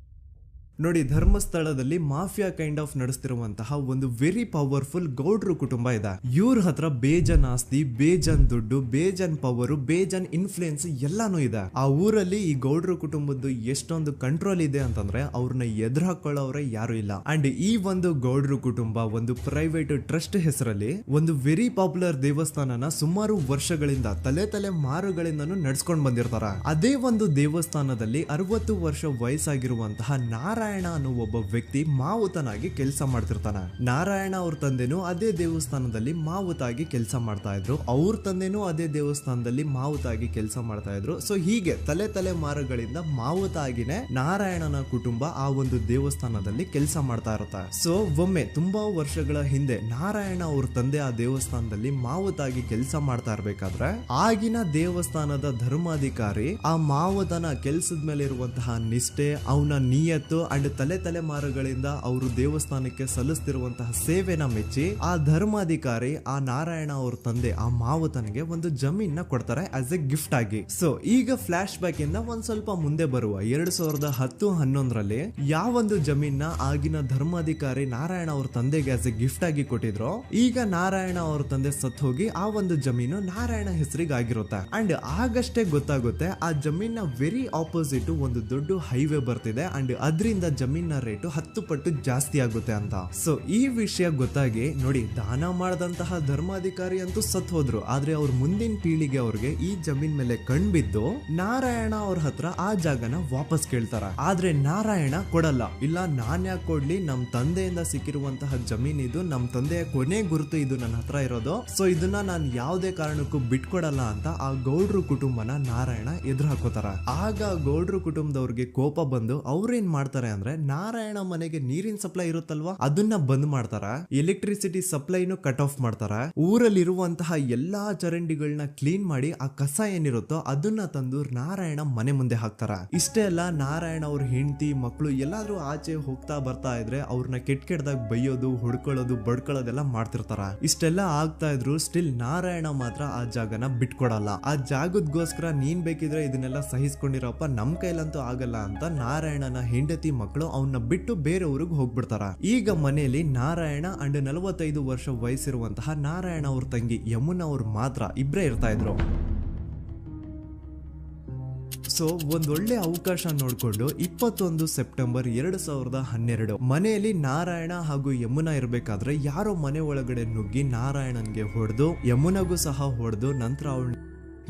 ನೋಡಿ, ಧರ್ಮಸ್ಥಳದಲ್ಲಿ ಮಾಫಿಯಾ ಕೈಂಡ್ ಆಫ್ ನಡೆಸ್ತಿರುವಂತಹ ಒಂದು ವೆರಿ ಪವರ್ಫುಲ್ ಗೌಡ್ರು ಕುಟುಂಬ ಇದೆ. ಇವ್ರ ಹತ್ರ ಬೇಜನ್ ಆಸ್ತಿ, ಬೇಜನ್ ದುಡ್ಡು, ಬೇಜನ್ ಪವರ್, ಬೇಜನ್ ಇನ್ಫ್ಲೂಯೆನ್ಸ್ ಎಲ್ಲಾನು ಇದೆ. ಆ ಊರಲ್ಲಿ ಈ ಗೌಡ್ರು ಕುಟುಂಬದ್ದು ಎಷ್ಟೊಂದು ಕಂಟ್ರೋಲ್ ಇದೆ ಅಂತಂದ್ರೆ ಅವ್ರನ್ನ ಎದುರು ಹಾಕೊಳ್ಳೋರೆ ಯಾರು ಇಲ್ಲ. ಅಂಡ್ ಈ ಒಂದು ಗೌಡ್ರು ಕುಟುಂಬ ಒಂದು ಪ್ರೈವೇಟ್ ಟ್ರಸ್ಟ್ ಹೆಸರಲ್ಲಿ ಒಂದು ವೆರಿ ಪಾಪ್ಯುಲರ್ ದೇವಸ್ಥಾನನ ಸುಮಾರು ವರ್ಷಗಳಿಂದ ತಲೆ ಮಾರುಗಳಿಂದನೂ ನಡ್ಸ್ಕೊಂಡ್ ಬಂದಿರ್ತಾರ. ಅದೇ ಒಂದು ದೇವಸ್ಥಾನದಲ್ಲಿ 60 ವರ್ಷ ವಯಸ್ಸಾಗಿರುವಂತಹ ನಾರಾಯಣ ಅನ್ನೋ ಒಬ್ಬ ವ್ಯಕ್ತಿ ಮಾವುತನಾಗಿ ಕೆಲಸ ಮಾಡ್ತಿರ್ತಾನೆ. ನಾರಾಯಣ ಅವ್ರ ತಂದೆನೂ ಅದೇ ದೇವಸ್ಥಾನದಲ್ಲಿ ಮಾವುತಾಗಿ ಕೆಲಸ ಮಾಡ್ತಾ ಇದ್ರು, ಅವ್ರ ತಂದೆನೂ ಅದೇ ದೇವಸ್ಥಾನದಲ್ಲಿ ಮಾವುತಾಗಿ ಕೆಲಸ ಮಾಡ್ತಾ ಇದ್ರು. ಸೊ ಹೀಗೆ ತಲೆ ಮಾರುಗಳಿಂದ ಮಾವುತ ಆಗಿನೇ ನಾರಾಯಣನ ಕುಟುಂಬ ಆ ಒಂದು ದೇವಸ್ಥಾನದಲ್ಲಿ ಕೆಲಸ ಮಾಡ್ತಾ ಇರುತ್ತೆ. ಸೊ ಒಮ್ಮೆ ತುಂಬಾ ವರ್ಷಗಳ ಹಿಂದೆ ನಾರಾಯಣ ಅವ್ರ ತಂದೆ ಆ ದೇವಸ್ಥಾನದಲ್ಲಿ ಮಾವುತಾಗಿ ಕೆಲಸ ಮಾಡ್ತಾ ಇರ್ಬೇಕಾದ್ರೆ ಆಗಿನ ದೇವಸ್ಥಾನದ ಧರ್ಮಾಧಿಕಾರಿ ಆ ಮಾವುತನ ಕೆಲ್ಸದ ಮೇಲೆ ಇರುವಂತಹ ನಿಷ್ಠೆ, ಅವನ ನಿಯತ್ತು ಅಂಡ್ ತಲೆಮಾರುಗಳಿಂದ ಅವರು ದೇವಸ್ಥಾನಕ್ಕೆ ಸಲ್ಲಿಸ್ತಿರುವಂತಹ ಸೇವೆನ ಮೆಚ್ಚಿ ಆ ಧರ್ಮಾಧಿಕಾರಿ ಆ ನಾರಾಯಣ ಅವ್ರ ತಂದೆ ಆ ಮಾವುತನಿಗೆ ಒಂದು ಜಮೀನ ಕೊಡ್ತಾರೆ ಆಸ್ ಎ ಗಿಫ್ಟ್ ಆಗಿ. ಸೊ ಈಗ ಫ್ಲಾಶ್ ಬ್ಯಾಕ್ ಇಂದ ಒಂದ್ ಸ್ವಲ್ಪ ಮುಂದೆ ಬರುವ 2010-11ರಲ್ಲಿ ಯಾವೊಂದು ಜಮೀನ ಆಗಿನ ಧರ್ಮಾಧಿಕಾರಿ ನಾರಾಯಣ ಅವ್ರ ತಂದೆಗೆ ಆಸ್ ಎ ಗಿಫ್ಟ್ ಆಗಿ ಕೊಟ್ಟಿದ್ರು, ಈಗ ನಾರಾಯಣ ಅವ್ರ ತಂದೆ ಸತ್ ಹೋಗಿ ಆ ಒಂದು ಜಮೀನು ನಾರಾಯಣ ಹೆಸರಿಗೆ ಆಗಿರುತ್ತೆ. ಅಂಡ್ ಆಗಷ್ಟೇ ಗೊತ್ತಾಗುತ್ತೆ ಆ ಜಮೀನ ವೆರಿ ಆಪೋಸಿಟ್ ಒಂದು ದೊಡ್ಡ ಹೈವೇ ಬರ್ತಿದೆ ಅಂಡ್ ಅದರಿಂದ ಜಮೀನ ರೇಟು 10 ಪಟ್ಟು ಜಾಸ್ತಿ ಆಗುತ್ತೆ ಅಂತ. ಸೊ ಈ ವಿಷಯ ಗೊತ್ತಾಗಿ ನೋಡಿ, ದಾನ ಮಾಡದಂತಹ ಧರ್ಮಾಧಿಕಾರಿ ಅಂತೂ ಸತ್ ಹೋದ್ರು, ಆದ್ರೆ ಅವ್ರ ಮುಂದಿನ ಪೀಳಿಗೆ ಅವ್ರಿಗೆ ಈ ಜಮೀನ್ ಮೇಲೆ ಕಣ್ಬಿದ್ದು ನಾರಾಯಣ ಅವ್ರ ಹತ್ರ ಆ ಜಾಗನ ವಾಪಸ್ ಕೇಳ್ತಾರ. ಆದ್ರೆ ನಾರಾಯಣ ಕೊಡಲ್ಲ. ಇಲ್ಲ, ನಾನ್ ಯಾಕೆ ಕೊಡ್ಲಿ, ನಮ್ ತಂದೆಯಿಂದ ಸಿಕ್ಕಿರುವಂತಹ ಜಮೀನ್ ಇದು, ನಮ್ ತಂದೆಯ ಕೊನೆ ಗುರುತು ಇದು ನನ್ನ ಹತ್ರ ಇರೋದು, ಸೊ ಇದನ್ನ ನಾನು ಯಾವುದೇ ಕಾರಣಕ್ಕೂ ಬಿಟ್ಕೊಡಲ್ಲ ಅಂತ ಆ ಗೌಡ್ರು ಕುಟುಂಬನ ನಾರಾಯಣ ಎದುರು ಹಾಕೋತಾರ. ಆಗ ಗೌಡ್ರು ಕುಟುಂಬದವ್ರಿಗೆ ಕೋಪ ಬಂದು ಅವ್ರೇನ್ ಮಾಡ್ತಾರೆ ಅಂದ್ರೆ, ನಾರಾಯಣ ಮನೆಗೆ ನೀರಿನ ಸಪ್ಲೈ ಇರುತ್ತಲ್ವಾ ಅದನ್ನ ಬಂದ್ ಮಾಡ್ತಾರ, ಎಲೆಕ್ಟ್ರಿಸಿಟಿ ಸಪ್ಲೈನು ಕಟ್ ಆಫ್ ಮಾಡ್ತಾರ, ಊರಲ್ಲಿರುವಂತಹ ಎಲ್ಲಾ ಚರಂಡಿಗಳನ್ನ ಕ್ಲೀನ್ ಮಾಡಿ ಆ ಕಸ ಏನಿರುತ್ತೋ ಅದನ್ನ ತಂದು ನಾರಾಯಣ ಮನೆ ಮುಂದೆ ಹಾಕ್ತಾರ. ಇಷ್ಟೇ ಅಲ್ಲ, ನಾರಾಯಣ ಅವ್ರ ಹೆಂಡತಿ ಮಕ್ಕಳು ಎಲ್ಲಾದ್ರೂ ಆಚೆ ಹೋಗ್ತಾ ಬರ್ತಾ ಇದ್ರೆ ಅವ್ರನ್ನ ಕೆಟ್ಟದಾಗ ಬೈಯೋದು, ಹೊಡ್ಕೊಳ್ಳೋದು, ಬಡ್ಕೊಳ್ಳೋದೆಲ್ಲ ಮಾಡ್ತಿರ್ತಾರ. ಇಷ್ಟೆಲ್ಲ ಆಗ್ತಾ ಇದ್ರು ಸ್ಟಿಲ್ ನಾರಾಯಣ ಮಾತ್ರ ಆ ಜಾಗನ ಬಿಟ್ಕೊಡಲ್ಲ. ಆ ಜಾಗದಗೋಸ್ಕರ ನೀನ್ ಬೇಕಿದ್ರೆ ಇದನ್ನೆಲ್ಲ ಸಹಿಸ್ಕೊಂಡಿರಪ್ಪ, ನಮ್ ಕೈಲಂತೂ ಆಗಲ್ಲ ಅಂತ ನಾರಾಯಣನ ಹೆಂಡತಿ ಮಕ್ಕಳು ಅವನ್ನ ಬಿಟ್ಟು ಬೇರೆ ಊರಿಗೆ ಹೋಗ್ಬಿಡ್ತಾರ. ಈಗ ಮನೆಯಲ್ಲಿ ನಾರಾಯಣ ಅಂಡ್ 45 ವರ್ಷ ವಯಸ್ಸಿರುವಂತಹ ನಾರಾಯಣ ಅವ್ರ ತಂಗಿ ಯಮುನಾ ಅವ್ರು ಮಾತ್ರ ಇಬ್ರೇ ಇರ್ತಾ ಇದ್ರು. ಸೊ ಒಂದೊಳ್ಳೆ ಅವಕಾಶ ನೋಡ್ಕೊಂಡು 21 ಸೆಪ್ಟೆಂಬರ್ 2012 ಮನೆಯಲ್ಲಿ ನಾರಾಯಣ ಹಾಗೂ ಯಮುನಾ ಇರ್ಬೇಕಾದ್ರೆ ಯಾರೋ ಮನೆ ಒಳಗಡೆ ನುಗ್ಗಿ ನಾರಾಯಣನ್ಗೆ ಹೊಡೆದು ಯಮುನಾಗೂ ಸಹ ಹೊಡೆದು ನಂತರ ಅವಳು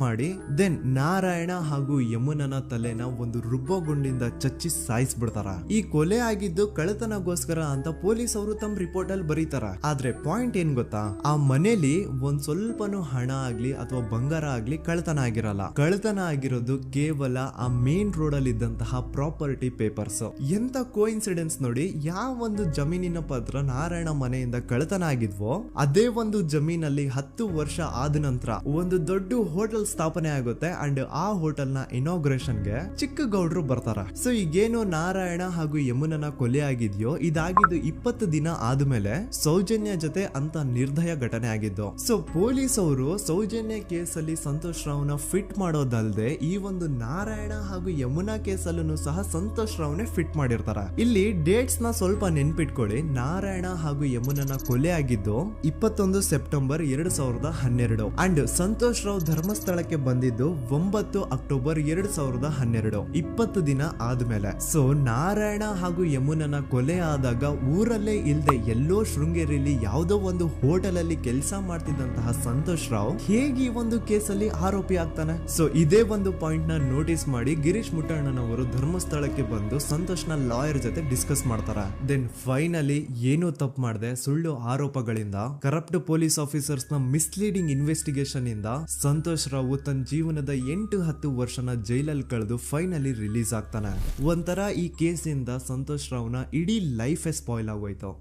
ಮಾಡಿ ದೆನ್ ನಾರಾಯಣ ಹಾಗೂ ಯಮುನನ ತಲೆನ ಒಂದು ರುಬ್ಬಗುಂಡಿಂದ ಚಚ್ಚಿ ಸಾಯಿಸ್ಬಿಡ್ತಾರ. ಈ ಕೊಲೆ ಆಗಿದ್ದು ಕಳ್ಳತನಗೋಸ್ಕರ ಅಂತ ಪೊಲೀಸ್ ಅವರು ತಮ್ಮ ರಿಪೋರ್ಟ್ ಅಲ್ಲಿ ಬರೀತಾರ. ಆದ್ರೆ ಪಾಯಿಂಟ್ ಏನ್ ಗೊತ್ತಾ, ಆ ಮನೇಲಿ ಒಂದ್ ಸ್ವಲ್ಪನೂ ಹಣ ಆಗ್ಲಿ ಅಥವಾ ಬಂಗಾರ ಆಗ್ಲಿ ಕಳ್ಳತನ ಆಗಿರಲ್ಲ. ಕಳ್ಳತನ ಆಗಿರೋದು ಕೇವಲ ಆ ಮೇನ್ ರೋಡ್ ಅಲ್ಲಿ ಇದ್ದಂತಹ ಪ್ರಾಪರ್ಟಿ ಪೇಪರ್ಸ್. ಎಂತ ಕೋಇನ್ಸಿಡೆನ್ಸ್ ನೋಡಿ, ಯಾವ ಒಂದು ಜಮೀನಿನ ಪತ್ರ ನಾರಾಯಣ ಮನೆಯಿಂದ ಕಳ್ಳತನ ಆಗಿದ್ವೋ ಅದೇ ಒಂದು ಜಮೀನಲ್ಲಿ 10 ವರ್ಷ ಆದ ನಂತರ ಒಂದು ದೊಡ್ಡ ಹೋಟೆಲ್ ಸ್ಥಾಪನೆ ಆಗುತ್ತೆ ಅಂಡ್ ಆ ಹೋಟೆಲ್ ನ ಇನಾಗ್ರೇಷನ್ ಗೆ ಚಿಕ್ಕ ಗೌಡ್ರು ಬರ್ತಾರ. ಸೊ ಈಗೇನು ನಾರಾಯಣ ಹಾಗೂ ಯಮುನನ ಕೊಲೆ ಆಗಿದ್ಯೋ ಇದಾಗಿದ್ದು 20 ದಿನ ಆದ್ಮೇಲೆ ಸೌಜನ್ಯ ಜೊತೆ ಅಂತ ನಿರ್ದಯ ಘಟನೆ ಆಗಿದ್ದು. ಸೊ ಪೊಲೀಸ್ ಅವರು ಸೌಜನ್ಯ ಕೇಸಲ್ಲಿ ಸಂತೋಷ್ ರಾವ್ನ ಫಿಟ್ ಮಾಡೋದಲ್ದೆ ಈ ಒಂದು ನಾರಾಯಣ ಹಾಗೂ ಯಮುನಾ ಕೇಸಲ್ಲೂ ಸಹ ಸಂತೋಷ್ ರಾವ್ನೆ ಫಿಟ್ ಮಾಡಿರ್ತಾರ. ಇಲ್ಲಿ ಡೇಟ್ಸ್ ನ ಸ್ವಲ್ಪ ನೆನ್ಪಿಟ್ಕೊಳ್ಳಿ. ನಾರಾಯಣ ಹಾಗೂ ಯಮುನನ ಕೊಲೆ ಆಗಿದ್ದು 21 ಸೆಪ್ಟೆಂಬರ್ 2012 ಅಂಡ್ ಸಂತೋಷ್ ರಾವ್ ಧರ್ಮಸ್ಥಳ ಬಂದಿದ್ದು 9 ಅಕ್ಟೋಬರ್ 2012, 20 ದಿನ ಆದ್ಮೇಲೆ. ಸೊ ನಾರಾಯಣ ಹಾಗೂ ಯಮುನನ ಕೊಲೆ ಆದಾಗ ಊರಲ್ಲೇ ಇಲ್ದೆ ಎಲ್ಲೋ ಶೃಂಗೇರಿಯಲ್ಲಿ ಯಾವುದೋ ಒಂದು ಹೋಟೆಲ್ ಅಲ್ಲಿ ಕೆಲಸ ಮಾಡ್ತಿದ್ದಂತಹ ಸಂತೋಷ್ ರಾವ್ ಹೇಗೆ ಈ ಒಂದು ಕೇಸಲ್ಲಿ ಆರೋಪಿ ಆಗ್ತಾನೆ? ಸೊ ಇದೇ ಒಂದು ಪಾಯಿಂಟ್ ನ ನೋಟಿಸ್ ಮಾಡಿ ಗಿರೀಶ್ ಮುಟ್ಟಣ್ಣನವರು ಧರ್ಮಸ್ಥಳಕ್ಕೆ ಬಂದು ಸಂತೋಷ್ ನ ಲಾಯರ್ ಜೊತೆ ಡಿಸ್ಕಸ್ ಮಾಡ್ತಾರ. ದೆನ್ ಫೈನಲಿ ಏನೋ ತಪ್ಪು ಮಾಡದೆ ಸುಳ್ಳು ಆರೋಪಗಳಿಂದ ಕರಪ್ಟ್ ಪೊಲೀಸ್ ಆಫೀಸರ್ಸ್ ನ ಮಿಸ್ಲೀಡಿಂಗ್ ಇನ್ವೆಸ್ಟಿಗೇಷನ್ ಇಂದ ಸಂತೋಷ್ ರಾವ್ ತನ್ನ ಜೀವನದ 8-10 ವರ್ಷನ ಜೈಲಲ್ಲಿ ಕಳೆದು ಫೈನಲಿ ರಿಲೀಸ್ ಆಗ್ತಾನೆ. ಒಂಥರ ಈ ಕೇಸಿಂದ ಸಂತೋಷ್ ರಾವ್ನ ಇಡೀ ಲೈಫೇ ಸ್ಪಾಯ್ಲ್ ಆಗೋಯ್ತು.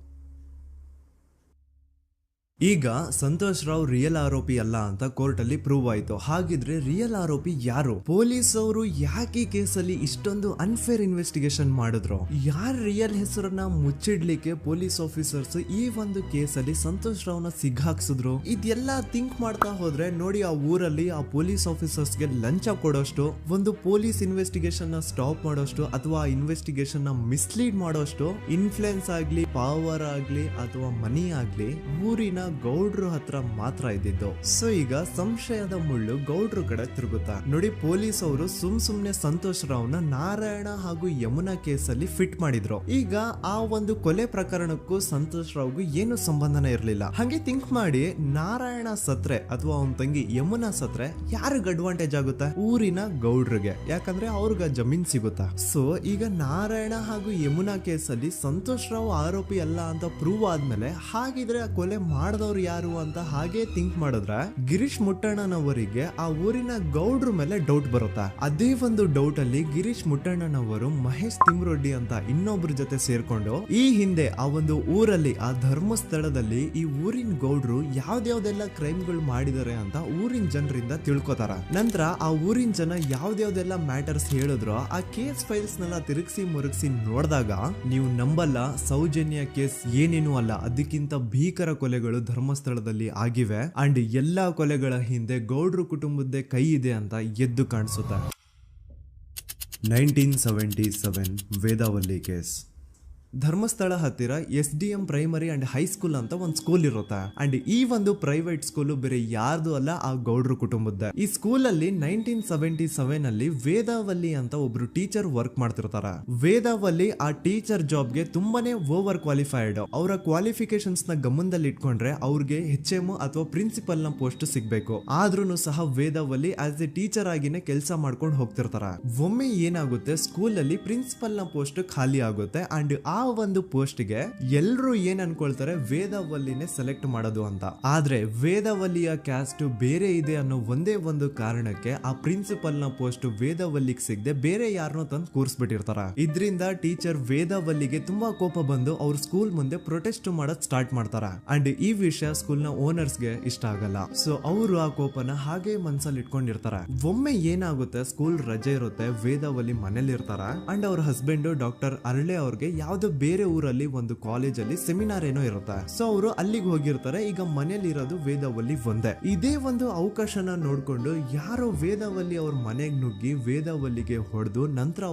ಈಗ ಸಂತೋಷ್ ರಾವ್ ರಿಯಲ್ ಆರೋಪಿ ಅಲ್ಲ ಅಂತ ಕೋರ್ಟ್ ಅಲ್ಲಿ ಪ್ರೂವ್ ಆಯ್ತು. ಹಾಗಿದ್ರೆ ರಿಯಲ್ ಆರೋಪಿ ಯಾರು? ಪೊಲೀಸ್ ಅವರು ಯಾಕೆ ಕೇಸಲ್ಲಿ ಇಷ್ಟೊಂದು ಅನ್ಫೇರ್ ಇನ್ವೆಸ್ಟಿಗೇಷನ್ ಮಾಡಿದ್ರು? ಯಾರ ರಿಯಲ್ ಹೆಸರನ್ನ ಮುಚ್ಚಿಡ್ಲಿಕ್ಕೆ ಪೊಲೀಸ್ ಆಫೀಸರ್ಸ್ ಈ ಒಂದು ಕೇಸಲ್ಲಿ ಸಂತೋಷ್ ರಾವ್ನ ಸಿಗ್ಹಾಕ್ಸಿದ್ರು? ಇದೆಲ್ಲ ಥಿಂಕ್ ಮಾಡ್ತಾ ಹೋದ್ರೆ ನೋಡಿ, ಆ ಊರಲ್ಲಿ ಆ ಪೊಲೀಸ್ ಆಫೀಸರ್ಸ್ಗೆ ಲಂಚ ಕೊಡೋಷ್ಟು, ಒಂದು ಪೊಲೀಸ್ ಇನ್ವೆಸ್ಟಿಗೇಷನ್ ನ ಸ್ಟಾಪ್ ಮಾಡೋಷ್ಟು ಅಥವಾ ಇನ್ವೆಸ್ಟಿಗೇಷನ್ ನ ಮಿಸ್ಲೀಡ್ ಮಾಡೋಷ್ಟು ಇನ್ಫ್ಲುಯೆನ್ಸ್ ಆಗ್ಲಿ, ಪವರ್ ಆಗ್ಲಿ ಅಥವಾ ಮನಿ ಆಗ್ಲಿ ಊರಿನ ಗೌಡ್ರು ಹತ್ರ ಮಾತ್ರ ಇದ್ದಿದ್ದು. ಸೊ ಈಗ ಸಂಶಯದ ಮುಳ್ಳು ಗೌಡ್ರು ಕಡೆ ತಿರುಗುತ್ತಾ. ನೋಡಿ, ಪೊಲೀಸ್ ಅವರು ಸುಮ್ನೆ ಸಂತೋಷ್ ರಾವ್ನ ನಾರಾಯಣ ಹಾಗೂ ಯಮುನಾ ಕೇಸಲ್ಲಿ ಫಿಟ್ ಮಾಡಿದ್ರು. ಈಗ ಆ ಒಂದು ಕೊಲೆ ಪ್ರಕರಣಕ್ಕೂ ಸಂತೋಷ್ ರಾವ್ಗೂ ಏನು ಸಂಬಂಧನೇ ಇರ್ಲಿಲ್ಲ. ಹಂಗೆ ಥಿಂಕ್ ಮಾಡಿ, ನಾರಾಯಣ ಸತ್ರೆ ಅಥವಾ ಅವನ ತಂಗಿ ಯಮುನಾ ಸತ್ರೆ ಯಾರಿಗ ಅಡ್ವಾಂಟೇಜ್ ಆಗುತ್ತೆ? ಊರಿನ ಗೌಡ್ರಿಗೆ, ಯಾಕಂದ್ರೆ ಅವ್ರಿಗ ಜಮೀನ್ ಸಿಗುತ್ತಾ. ಸೊ ಈಗ ನಾರಾಯಣ ಹಾಗೂ ಯಮುನಾ ಕೇಸಲ್ಲಿ ಸಂತೋಷ್ ರಾವ್ ಆರೋಪಿ ಅಲ್ಲ ಅಂತ ಪ್ರೂವ್ ಆದ್ಮೇಲೆ ಹಾಗಿದ್ರೆ ಆ ಕೊಲೆ ಮಾಡ್ದವ್ರು ಯಾರು ಅಂತ ಹಾಗೆ ಥಿಂಕ್ ಮಾಡಿದ್ರೆ ಗಿರೀಶ್ ಮುಟ್ಟಣ್ಣನವರಿಗೆ ಆ ಊರಿನ ಗೌಡ್ರ ಮೇಲೆ ಡೌಟ್ ಬರುತ್ತೆ. ಅದೇ ಒಂದು ಡೌಟ್ ಅಲ್ಲಿ ಗಿರೀಶ್ ಮುಟ್ಟಣ್ಣನವರು ಮಹೇಶ್ ತಿಮ್ರೊಡ್ಡಿ ಅಂತ ಇನ್ನೊಬ್ರ ಜೊತೆ ಸೇರ್ಕೊಂಡು ಈ ಹಿಂದೆ ಆ ಒಂದು ಊರಲ್ಲಿ ಆ ಧರ್ಮಸ್ಥಳದಲ್ಲಿ ಈ ಊರಿನ ಗೌಡ್ರು ಯಾವ್ದ್ಯಾವ್ದೆಲ್ಲ ಕ್ರೈಮ್ ಗಳು ಮಾಡಿದಾರೆ ಅಂತ ಊರಿನ ಜನರಿಂದ ತಿಳ್ಕೊತಾರ. ನಂತರ ಆ ಊರಿನ ಜನ ಯಾವ್ದ್ಯಾವ್ದೆಲ್ಲ ಮ್ಯಾಟರ್ಸ್ ಹೇಳಿದ್ರು ಆ ಕೇಸ್ ಫೈಲ್ಸ್ ನೆಲ್ಲ ತಿರುಗಿಸಿ ಮುರುಗಿಸಿ ನೋಡಿದಾಗ ನೀವು ನಂಬಲ್ಲ, ಸೌಜನ್ಯ ಕೇಸ್ ಏನೇನು ಅಲ್ಲ, ಅದಕ್ಕಿಂತ ಭೀಕರ ಕೊಲೆಗಳು ಧರ್ಮಸ್ಥಳದಲ್ಲಿ ಆಗಿವೆ ಅಂಡ್ ಎಲ್ಲಾ ಕೊಲೆಗಳ ಹಿಂದೆ ಗೌಡ್ರು ಕುಟುಂಬದ್ದೇ ಕೈ ಇದೆ ಅಂತ ಎದ್ದು ಕಾಣಿಸುತ್ತೆ. 1977 ವೇದಾವಲ್ಲಿ ಕೇಸ್. ಧರ್ಮಸ್ಥಳ ಹತ್ತಿರ SDM ಪ್ರೈಮರಿ ಅಂಡ್ ಹೈಸ್ಕೂಲ್ ಅಂತ ಒಂದು ಸ್ಕೂಲ್ ಇರುತ್ತೆ ಅಂಡ್ ಈ ಒಂದು ಪ್ರೈವೇಟ್ ಸ್ಕೂಲ್ ಬೇರೆ ಯಾರ್ದು ಅಲ್ಲ, ಆ ಗೌಡ್ರು ಕುಟುಂಬದ. ಈ ಸ್ಕೂಲ್ ಅಲ್ಲಿ 1977 ಅಲ್ಲಿ ವೇದಾವಲ್ಲಿ ಅಂತ ಒಬ್ರು ಟೀಚರ್ ವರ್ಕ್ ಮಾಡ್ತಿರ್ತಾರ. ವೇದಾವಲ್ಲಿ ಆ ಟೀಚರ್ ಜಾಬ್ ಗೆ ತುಂಬಾನೇ ಓವರ್ ಕ್ವಾಲಿಫೈಡ್. ಅವರ ಕ್ವಾಲಿಫಿಕೇಶನ್ಸ್ ನ ಗಮನದಲ್ಲಿ ಇಟ್ಕೊಂಡ್ರೆ ಅವ್ರಿಗೆ HM ಅಥವಾ ಪ್ರಿನ್ಸಿಪಲ್ ನ ಪೋಸ್ಟ್ ಸಿಗ್ಬೇಕು. ಆದ್ರೂ ಸಹ ವೇದಾವಲ್ಲಿ ಆಸ್ ಎ ಟೀಚರ್ ಆಗಿನೇ ಕೆಲಸ ಮಾಡ್ಕೊಂಡು ಹೋಗ್ತಿರ್ತಾರ. ಒಮ್ಮೆ ಏನಾಗುತ್ತೆ, ಸ್ಕೂಲ್ ಅಲ್ಲಿ ಪ್ರಿನ್ಸಿಪಲ್ ನ ಪೋಸ್ಟ್ ಖಾಲಿ ಆಗುತ್ತೆ ಅಂಡ್ ಆ ಒಂದು ಪೋಸ್ಟ್ ಗೆ ಎಲ್ರು ಏನ್ ಅನ್ಕೊಳ್ತಾರೆ, ವೇದಾವಲ್ಲಿನೇ ಸೆಲೆಕ್ಟ್ ಮಾಡೋದು ಅಂತ. ಆದ್ರೆ ವೇದಾವಲ್ಲಿಯ ಕ್ಯಾಸ್ಟ್ ಬೇರೆ ಇದೆ ಅನ್ನೋ ಒಂದೇ ಒಂದು ಕಾರಣಕ್ಕೆ ಆ ಪ್ರಿನ್ಸಿಪಲ್ ನ ಪೋಸ್ಟ್ ವೇದಾವಲ್ಲಿಗೆ ಸಿಗದೆ ಬೇರೆ ಯಾರನ್ನೋ ತಂದು ಕೂರಿಸ್ಬಿಟ್ಟಿರ್ತಾರ. ಇದರಿಂದ ಟೀಚರ್ ವೇದಾವಲ್ಲಿಗೆ ತುಂಬಾ ಕೋಪ ಬಂದು ಅವ್ರ ಸ್ಕೂಲ್ ಮುಂದೆ ಪ್ರೊಟೆಸ್ಟ್ ಮಾಡೋದ್ ಸ್ಟಾರ್ಟ್ ಮಾಡ್ತಾರ ಅಂಡ್ ಈ ವಿಷಯ ಸ್ಕೂಲ್ ನ ಓನರ್ಸ್ ಗೆ ಇಷ್ಟ ಆಗಲ್ಲ. ಸೊ ಅವರು ಆ ಕೋಪನ ಹಾಗೆ ಮನ್ಸಲ್ಲಿ ಇಟ್ಕೊಂಡಿರ್ತಾರ. ಒಮ್ಮೆ ಏನಾಗುತ್ತೆ, ಸ್ಕೂಲ್ ರಜೆ ಇರುತ್ತೆ, ವೇದಾವಲ್ಲಿ ಮನೇಲಿ ಇರ್ತಾರ ಅಂಡ್ ಅವ್ರ ಹಸ್ಬೆಂಡ್ ಡಾಕ್ಟರ್ ಅರಳೆ ಅವ್ರಿಗೆ ಯಾವ್ದೋ ಬೇರೆ ಊರಲ್ಲಿ ಒಂದು ಕಾಲೇಜ್ ಅಲ್ಲಿ ಸೆಮಿನಾರ್ ಏನೋ ಇರುತ್ತೆ. ಸೊ ಅವರು ಅಲ್ಲಿಗೆ ಹೋಗಿರ್ತಾರೆ. ಈಗ ಮನೇಲಿ ಇರೋದು ವೇದಾವಲ್ಲಿ ಒಂದೇ. ಇದೇ ಒಂದು ಅವಕಾಶನ ನೋಡ್ಕೊಂಡು ಯಾರೋ ವೇದಾವಲ್ಲಿ ಅವ್ರ ಮನೆಗೆ ನುಗ್ಗಿ ವೇದಾವಲ್ಲಿಗೆ ಹೊಡೆದು ನಂತರ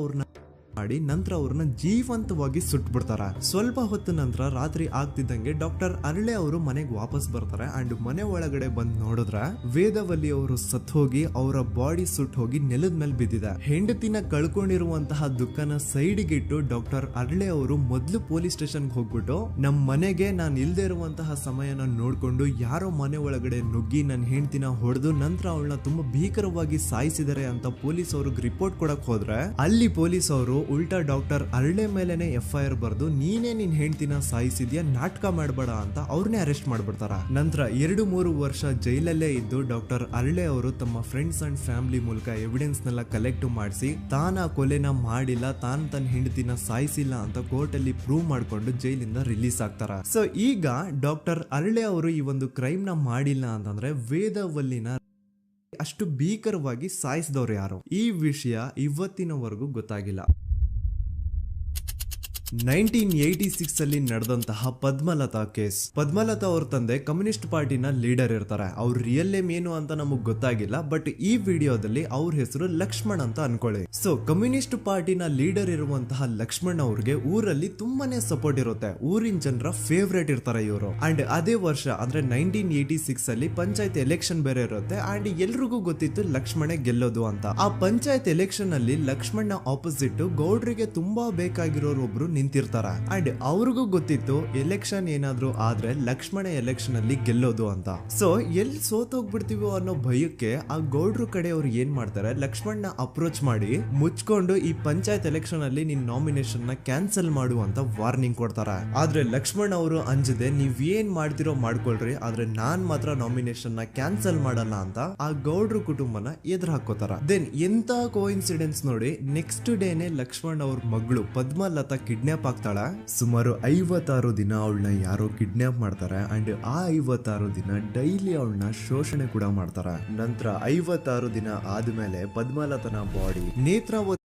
ಅವ್ರನ್ನ ಜೀವಂತವಾಗಿ ಸುಟ್ಬಿಡ್ತಾರ. ಸ್ವಲ್ಪ ಹೊತ್ತು ನಂತರ ರಾತ್ರಿ ಆಗ್ತಿದ್ದಂಗೆ ಡಾಕ್ಟರ್ ಅರಳೆ ಅವರು ಮನೆಗೆ ವಾಪಸ್ ಬರ್ತಾರೆ ಅಂಡ್ ಮನೆ ಒಳಗಡೆ ಬಂದ್ ನೋಡಿದ್ರೆ ವೇದಾವಲ್ಲಿ ಅವರು ಸತ್ ಹೋಗಿ ಅವರ ಬಾಡಿ ಸುಟ್ ಹೋಗಿ ನೆಲದ ಮೇಲೆ ಬಿದ್ದಿದೆ. ಹೆಂಡತಿನ ಕಳ್ಕೊಂಡಿರುವಂತಹ ದುಃಖನ ಸೈಡ್ಗೆ ಇಟ್ಟು ಡಾಕ್ಟರ್ ಅರಳೆ ಅವರು ಮೊದ್ಲು ಪೊಲೀಸ್ ಸ್ಟೇಷನ್ ಹೋಗ್ಬಿಟ್ಟು ನಮ್ ಮನೆಗೆ ನಾನು ಇಲ್ದೇ ಇರುವಂತಹ ಸಮಯನ ನೋಡ್ಕೊಂಡು ಯಾರೋ ಮನೆ ಒಳಗಡೆ ನುಗ್ಗಿ ನನ್ನ ಹೆಂಡತಿನ ಹೊಡೆದು ನಂತರ ಅವಳನ್ನ ತುಂಬಾ ಭೀಕರವಾಗಿ ಸಾಯಿಸಿದ್ದಾರೆ ಅಂತ ಪೊಲೀಸ್ ಅವ್ರಿಗೆ ರಿಪೋರ್ಟ್ ಕೊಡಕ್ ಹೋದ್ರೆ ಅಲ್ಲಿ ಪೊಲೀಸ್ ಅವರು ಉಲ್ಟಾ ಡಾಕ್ಟರ್ ಅರಳೆ ಮೇಲೆನೆ FIR ಬರ್ದು ನೀನೇ ನಿನ್ ಹೆಂಡತಿನ ಸಾಯಿಸಿದ್ಯಾ, ನಾಟಕ ಮಾಡಬೇಡ ಅಂತ ಅವ್ರನ್ನೇ ಅರೆಸ್ಟ್ ಮಾಡ್ಬಿಡ್ತಾರ. ನಂತರ 2-3 ವರ್ಷ ಜೈಲಲ್ಲೇ ಇದ್ದು ಡಾಕ್ಟರ್ ಅರಳೆ ಅವರು ತಮ್ಮ ಫ್ರೆಂಡ್ಸ್ ಅಂಡ್ ಫ್ಯಾಮಿಲಿ ಮೂಲಕ ಎವಿಡೆನ್ಸ್ ನೆಲ್ಲ ಕಲೆಕ್ಟ್ ಮಾಡಿಸಿ ತಾನ ಕೊಲೆನ ಮಾಡಿಲ್ಲ, ತಾನ್ ತನ್ನ ಹೆಂಡತಿನ ಸಾಯಿಸಿಲ್ಲ ಅಂತ ಕೋರ್ಟ್ ಅಲ್ಲಿ ಪ್ರೂವ್ ಮಾಡ್ಕೊಂಡು ಜೈಲಿಂದ ರಿಲೀಸ್ ಆಗ್ತಾರ. ಸೊ ಈಗ ಡಾಕ್ಟರ್ ಅರಳೆ ಅವರು ಈ ಒಂದು ಕ್ರೈಮ್ ನ ಮಾಡಿಲ್ಲ ಅಂತಂದ್ರೆ ವೇದಾವಲ್ಲಿನ ಅಷ್ಟು ಭೀಕರವಾಗಿ ಸಾಯಿಸಿದವ್ರು ಯಾರು, ಈ ವಿಷಯ ಇವತ್ತಿನವರೆಗೂ ಗೊತ್ತಾಗಿಲ್ಲ. 1986 ಅಲ್ಲಿ ನಡೆದಂತಹ ಪದ್ಮಲತಾ ಕೇಸ್. ಪದ್ಮಲತಾ ಅವ್ರ ತಂದೆ ಕಮ್ಯುನಿಸ್ಟ್ ಪಾರ್ಟಿನ ಲೀಡರ್ ಇರ್ತಾರೆ. ಅವ್ರ ರಿಯಲ್ ನೇಮ್ ಏನು ಅಂತ ನಮಗ್ ಗೊತ್ತಾಗಿಲ್ಲ, ಬಟ್ ಈ ವಿಡಿಯೋದಲ್ಲಿ ಅವ್ರ ಹೆಸರು ಲಕ್ಷ್ಮಣ್ ಅಂತ ಅನ್ಕೊಳ್ಳಿ. ಸೊ ಕಮ್ಯುನಿಸ್ಟ್ ಪಾರ್ಟಿನ ಲೀಡರ್ ಇರುವಂತಹ ಲಕ್ಷ್ಮಣ್ ಅವ್ರಿಗೆ ಊರಲ್ಲಿ ತುಂಬಾನೇ ಸಪೋರ್ಟ್ ಇರುತ್ತೆ, ಊರಿನ ಜನರ ಫೇವ್ರೇಟ್ ಇರ್ತಾರೆ ಇವರು. ಅಂಡ್ ಅದೇ ವರ್ಷ ಅಂದ್ರೆ 1986 ಅಲ್ಲಿ ಪಂಚಾಯತ್ ಎಲೆಕ್ಷನ್ ಬೇರೆ ಇರುತ್ತೆ ಅಂಡ್ ಎಲ್ರಿಗೂ ಗೊತ್ತಿತ್ತು ಲಕ್ಷ್ಮಣೆ ಗೆಲ್ಲೋದು ಅಂತ. ಆ ಪಂಚಾಯತ್ ಎಲೆಕ್ಷನ್ ಅಲ್ಲಿ ಲಕ್ಷ್ಮಣ್ಣ ಆಪೋಸಿಟ್ ಗೌಡ್ರಿಗೆ ತುಂಬಾ ಬೇಕಾಗಿರೋರು ಒಬ್ರು ನಿಂತಿರ್ತಾರ ಅಂಡ್ ಅವ್ರಿಗೂ ಗೊತ್ತಿತ್ತು ಎಲೆಕ್ಷನ್ ಏನಾದ್ರು ಆದ್ರೆ ಲಕ್ಷ್ಮಣ ಎಲೆಕ್ಷನ್ ಅಲ್ಲಿ ಗೆಲ್ಲೋದು ಅಂತ. ಸೊ ಎಲ್ಲಿ ಸೋತೋಗ್ಬಿಡ್ತೀವೋ ಅನ್ನೋ ಭಯಕ್ಕೆ ಆ ಗೌಡ್ರು ಕಡೆ ಅವ್ರು ಏನ್ ಮಾಡ್ತಾರೆ, ಲಕ್ಷ್ಮಣ್ನ ಅಪ್ರೋಚ್ ಮಾಡಿ ಮುಚ್ಕೊಂಡು ಈ ಪಂಚಾಯತ್ ಎಲೆಕ್ಷನ್ ಅಲ್ಲಿ ನಿನ್ ನಾಮಿನೇಷನ್ ನ ಕ್ಯಾನ್ಸಲ್ ಮಾಡು ಅಂತ ವಾರ್ನಿಂಗ್ ಕೊಡ್ತಾರ. ಆದ್ರೆ ಲಕ್ಷ್ಮಣ್ ಅವರು ಅಂಜದೆ ನೀವ್ ಏನ್ ಮಾಡ್ತಿರೋ ಮಾಡ್ಕೊಳ್ರಿ, ಆದ್ರೆ ನಾನ್ ಮಾತ್ರ ನಾಮಿನೇಷನ್ ನ ಕ್ಯಾನ್ಸಲ್ ಮಾಡಲ್ಲ ಅಂತ ಆ ಗೌಡ್ರು ಕುಟುಂಬನ ಎದುರು ಹಾಕೋತಾರ. ದೆನ್ ಎಂತ ಕೋಇನ್ಸಿಡೆನ್ಸ್ ನೋಡಿ, ನೆಕ್ಸ್ಟ್ ಡೇನೆ ಲಕ್ಷ್ಮಣ್ ಅವ್ರ ಮಗಳು ಪದ್ಮಲತಾ ಕಿಡ್ನಾಪ್ ಆಗ್ತಾಳ. ಸುಮಾರು 56 ದಿನ ಅವಳನ್ನ ಯಾರೋ ಕಿಡ್ನಾಪ್ ಮಾಡ್ತಾರೆ ಅಂಡ್ ಆ 56 ದಿನ ಡೈಲಿ ಅವಳನ್ನ ಶೋಷಣೆ ಕೂಡ ಮಾಡ್ತಾರ. ನಂತರ 56 ದಿನ ಆದ್ಮೇಲೆ ಪದ್ಮಲತನ ಬಾಡಿ ನೇತ್ರಾವತಿ